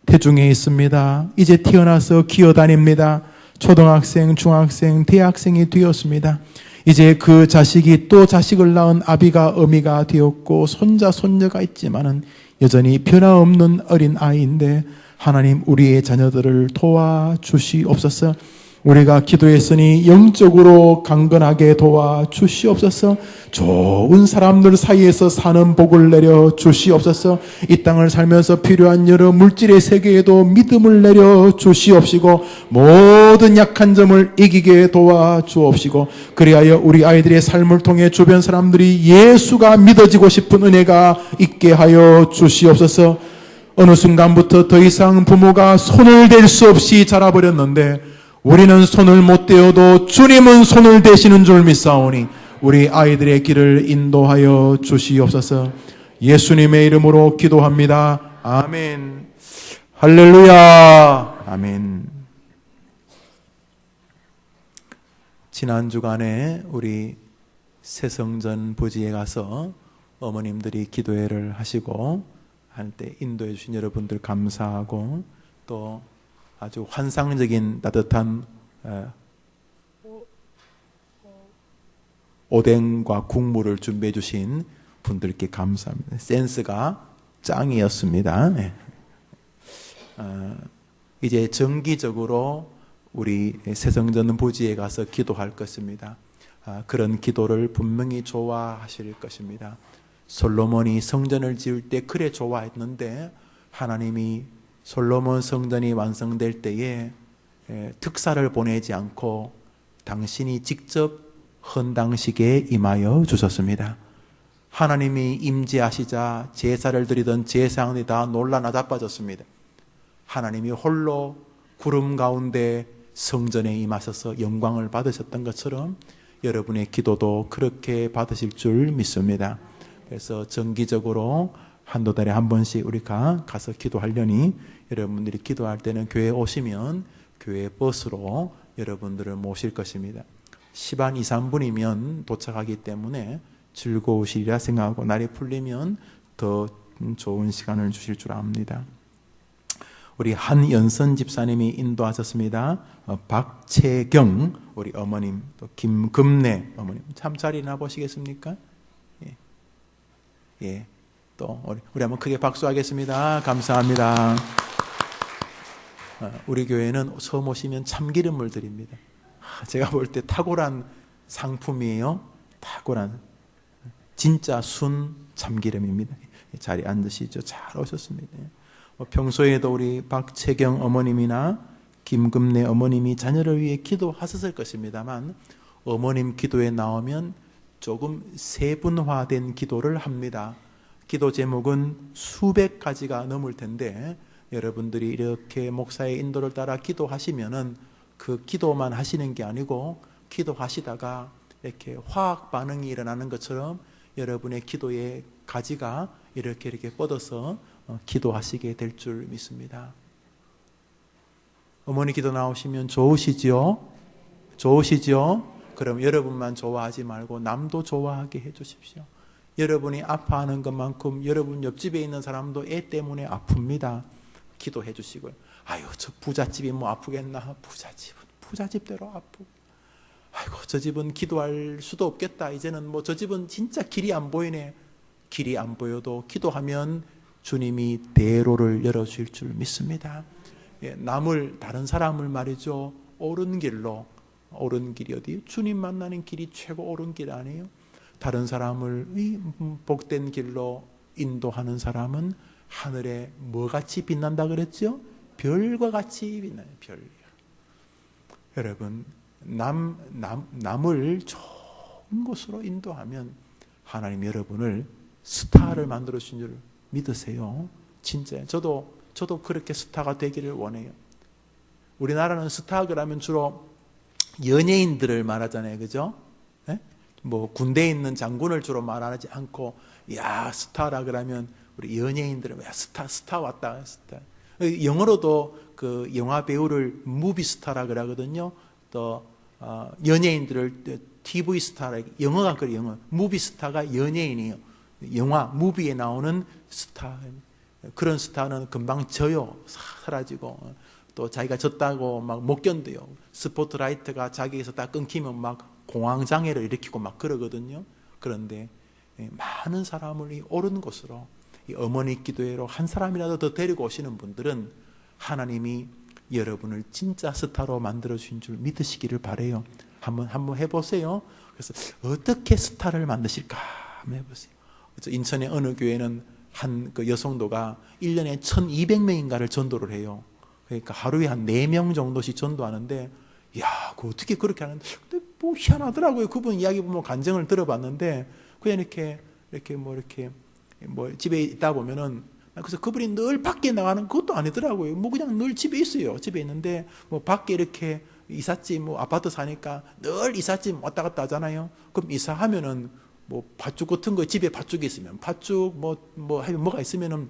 태중에 있습니다. 이제 태어나서 기어다닙니다. 초등학생, 중학생, 대학생이 되었습니다. 이제 그 자식이 또 자식을 낳은 아비가 어미가 되었고 손자, 손녀가 있지만은 여전히 변화없는 어린 아이인데 하나님 우리의 자녀들을 도와주시옵소서. 우리가 기도했으니 영적으로 강건하게 도와주시옵소서. 좋은 사람들 사이에서 사는 복을 내려 주시옵소서. 이 땅을 살면서 필요한 여러 물질의 세계에도 믿음을 내려 주시옵시고 모든 약한 점을 이기게 도와주옵시고 그리하여 우리 아이들의 삶을 통해 주변 사람들이 예수가 믿어지고 싶은 은혜가 있게 하여 주시옵소서. 어느 순간부터 더 이상 부모가 손을 댈 수 없이 자라버렸는데 우리는 손을 못 대어도 주님은 손을 대시는 줄 믿사오니 우리 아이들의 길을 인도하여 주시옵소서. 예수님의 이름으로 기도합니다. 아멘. 할렐루야. 아멘. 지난 주간에 우리 새성전 부지에 가서 어머님들이 기도회를 하시고 할 때 인도해 주신 여러분들 감사하고 또 아주 환상적인 따뜻한 오뎅과 국물을 준비해 주신 분들께 감사합니다. 센스가 짱이었습니다. 이제 정기적으로 우리 새성전 부지에 가서 기도할 것입니다. 그런 기도를 분명히 좋아하실 것입니다. 솔로몬이 성전을 지을 때 그래 좋아했는데 하나님이 솔로몬 성전이 완성될 때에 특사를 보내지 않고 당신이 직접 헌당식에 임하여 주셨습니다. 하나님이 임재하시자 제사를 드리던 제사장들이 다 놀라 나자빠졌습니다. 하나님이 홀로 구름 가운데 성전에 임하셔서 영광을 받으셨던 것처럼 여러분의 기도도 그렇게 받으실 줄 믿습니다. 그래서 정기적으로 한두 달에 한 번씩 우리가 가서 기도하려니 여러분들이 기도할 때는 교회에 오시면 교회 버스로 여러분들을 모실 것입니다. 시간 2, 3분이면 도착하기 때문에 즐거우시리라 생각하고 날이 풀리면 더 좋은 시간을 주실 줄 압니다. 우리 한연선 집사님이 인도하셨습니다. 박채경 우리 어머님, 또 김금래 어머님 참 잘 일어나 보시겠습니까? 예. 또 우리 한번 크게 박수하겠습니다. 감사합니다. 우리 교회는 처음 오시면 참기름을 드립니다. 제가 볼 때 탁월한 상품이에요. 탁월한 진짜 순 참기름입니다. 자리에 앉으시죠. 잘 오셨습니다. 평소에도 우리 박채경 어머님이나 김금래 어머님이 자녀를 위해 기도하셨을 것입니다만 어머님 기도에 나오면 조금 세분화된 기도를 합니다. 기도 제목은 수백 가지가 넘을 텐데 여러분들이 이렇게 목사의 인도를 따라 기도하시면은 그 기도만 하시는 게 아니고 기도하시다가 이렇게 화학 반응이 일어나는 것처럼 여러분의 기도의 가지가 이렇게 뻗어서 기도하시게 될 줄 믿습니다. 어머니 기도 나오시면 좋으시지요? 좋으시지요? 그럼 여러분만 좋아하지 말고 남도 좋아하게 해 주십시오. 여러분이 아파하는 것만큼 여러분 옆집에 있는 사람도 애 때문에 아픕니다. 기도해 주시고요. 아유, 저 부잣집이 뭐 아프겠나? 부잣집대로 아프고. 아이고, 저 집은 기도할 수도 없겠다. 이제는 뭐 저 집은 진짜 길이 안 보이네. 길이 안 보여도 기도하면 주님이 대로를 열어주실 줄 믿습니다. 다른 사람을 말이죠. 옳은 길로, 옳은 길이 어디? 주님 만나는 길이 최고 옳은 길 아니에요? 다른 사람을 복된 길로 인도하는 사람은 하늘에 뭐같이 빛난다 그랬죠? 별과 같이 빛나요. 별. 여러분, 남을 좋은 곳으로 인도하면 하나님 여러분을 스타를 만들어 주신 줄 믿으세요. 진짜 저도 그렇게 스타가 되기를 원해요. 우리나라는 스타 그러면 주로 연예인들을 말하잖아요. 그죠? 예? 뭐 군대에 있는 장군을 주로 말하지 않고, 야, 스타라 그러면 우리 연예인들은, 야, 스타 왔다, 스타. 영어로도 그 영화 배우를 무비 스타라 그러거든요. 또 연예인들을 TV 스타라, 영어가 그래요. 영어. 무비 스타가 연예인이에요. 영화, 무비에 나오는 스타. 그런 스타는 금방 져요. 사라지고. 또 자기가 졌다고 막 못 견뎌요. 스포트라이트가 자기에서 딱 끊기면 막 공황장애를 일으키고 막 그러거든요. 그런데 많은 사람을 옳은 곳으로, 이 어머니 기도회로 한 사람이라도 더 데리고 오시는 분들은 하나님이 여러분을 진짜 스타로 만들어 주신 줄 믿으시기를 바라요. 한번 해보세요. 그래서 어떻게 스타를 만드실까 한번 해보세요. 그래서 인천의 어느 교회는 한 그 여성도가 1년에 1200명인가를 전도를 해요. 그러니까 하루에 한 4명 정도씩 전도하는데, 야, 그 어떻게 그렇게 하는데, 근데 뭐 희한하더라고요. 그분 이야기 보면 간증을 들어봤는데, 그냥 이렇게 뭐 집에 있다 보면은, 그래서 그분이 늘 밖에 나가는 것도 아니더라고요. 뭐 그냥 늘 집에 있어요. 집에 있는데, 뭐 밖에 이렇게 이삿짐, 뭐 아파트 사니까 늘 이삿짐 왔다 갔다 하잖아요. 그럼 이사하면은 뭐 팥죽 같은 거, 집에 팥죽이 있으면 팥죽, 뭐가 있으면은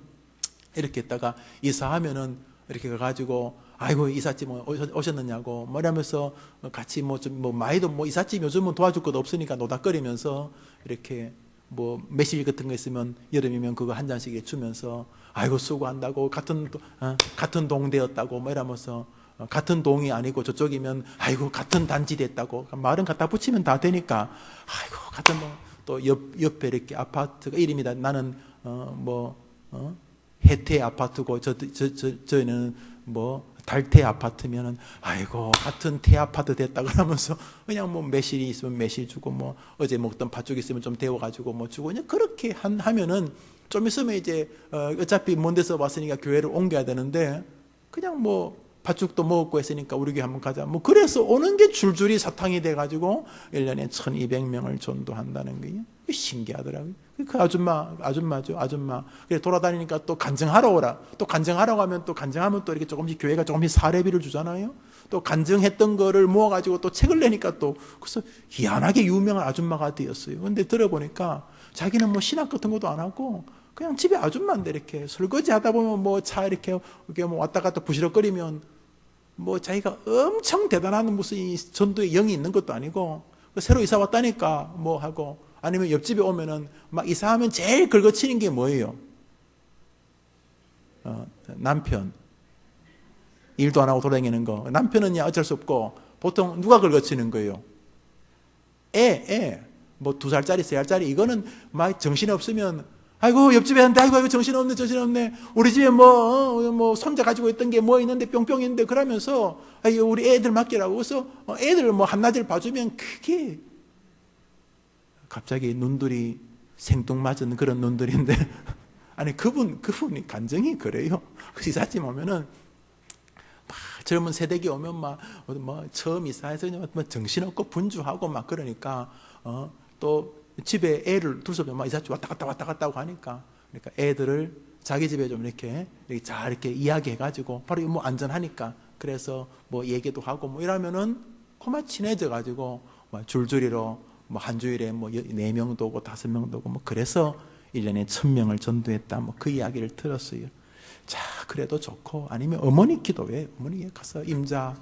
이렇게 했다가 이사하면은 이렇게 가가지고, 아이고, 이삿짐 오셨느냐고, 뭐 이러면서 같이 많이도 이삿짐 요즘은 도와줄 것도 없으니까 노닥거리면서 이렇게 뭐 매실 같은 거 있으면 여름이면 그거 한 잔씩 주면서, 아이고, 수고한다고, 같은 동 되었다고, 뭐 이러면서, 같은 동이 아니고 저쪽이면, 아이고, 같은 단지 됐다고, 말은 갖다 붙이면 다 되니까, 아이고, 같은 동, 또 옆에 이렇게 아파트가 이름이다. 나는, 혜태 아파트고 저희는 뭐 달태 아파트면은, 아이고, 같은 태 아파트 됐다 그러면서 그냥 뭐 매실이 있으면 매실 주고, 뭐 어제 먹던 팥죽 있으면 좀 데워가지고 뭐 주고, 그냥 그렇게 하면은 좀 있으면 이제 어차피 먼 데서 왔으니까 교회를 옮겨야 되는데, 그냥 뭐 팥죽도 먹고 했으니까 우리 교회 한번 가자. 뭐 그래서 오는 게 줄줄이 사탕이 돼가지고 1년에 1200명을 전도한다는 거예요. 신기하더라고요. 그 아줌마죠. 그래 돌아다니니까 또 간증하러 오라. 또 간증하러 가면 또 간증하면 또 이렇게 조금씩 교회가 조금씩 사례비를 주잖아요. 또 간증했던 거를 모아가지고 또 책을 내니까 또, 그래서 희한하게 유명한 아줌마가 되었어요. 근데 들어보니까 자기는 뭐 신학 같은 것도 안 하고 그냥 집에 아줌마인데 이렇게 설거지 하다 보면 뭐 차 이렇게 뭐 왔다 갔다 부시럭거리면 뭐 자기가 엄청 대단한 무슨 전도의 영이 있는 것도 아니고, 새로 이사 왔다니까 뭐 하고, 아니면 옆집에 오면은 막 이사하면 제일 긁어치는 게 뭐예요? 남편. 일도 안 하고 돌아다니는 거. 남편은 어쩔 수 없고, 보통 누가 긁어치는 거예요? 뭐 2살짜리, 3살짜리, 이거는 막 정신 없으면, 아이고, 옆집에 한테, 아이고, 정신없네. 우리 집에 뭐, 손자 가지고 있던 게 뭐 있는데, 뿅뿅 있는데, 그러면서, 아이고, 우리 애들 맡기라고. 그래서 애들 뭐 한나절 봐주면 그게, 갑자기 눈들이 생뚱맞은 그런 눈들인데, 아니, 그분이 간증이 그래요. 그 이삿짐 오면은, 젊은 세대기 오면 처음 이사해서 뭐 정신없고 분주하고 막 그러니까, 또, 집에 애를 둘 수 없으면 막 이삿짐 왔다 갔다 하고 하니까, 그러니까 애들을 자기 집에 좀 이렇게 잘 이렇게 이야기해가지고, 바로 뭐 안전하니까, 그래서 뭐 얘기도 하고 뭐 이러면은 그만 친해져가지고, 뭐 줄줄이로 뭐 한 주일에 뭐 4명도 오고 5명도 오고 뭐 그래서 1년에 1000명을 전도했다. 뭐 그 이야기를 들었어요. 자, 그래도 좋고, 아니면 어머니 기도회, 어머니에 가서 임자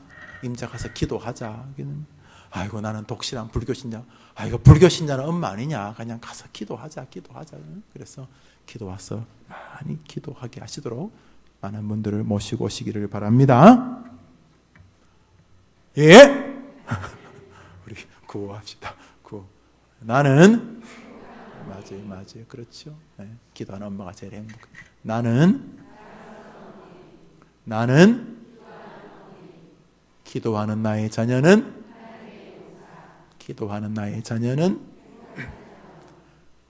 가서 기도하자. 아이고, 나는 독실한 불교신자. 아이고, 불교신자는 엄마 아니냐. 그냥 가서 기도하자. 그래서 기도 와서 많이 기도하게 하시도록 많은 분들을 모시고 오시기를 바랍니다. 예? 우리 구호합시다. 구호. 나는, 맞아요. 그렇죠. 네. 기도하는 엄마가 제일 행복해. 나는 기도하는 나의 자녀는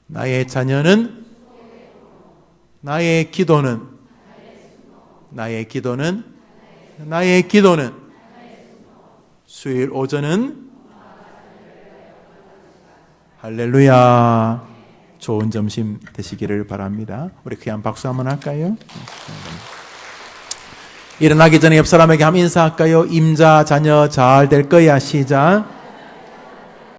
나의 기도는 수요일 오전은 할렐루야. 좋은 점심 되시기를 바랍니다. 우리 그냥 박수 한번 할까요? 일어나기 전에 옆 사람에게 한번 인사할까요? 임자, 자녀 잘 될 거야. 시작.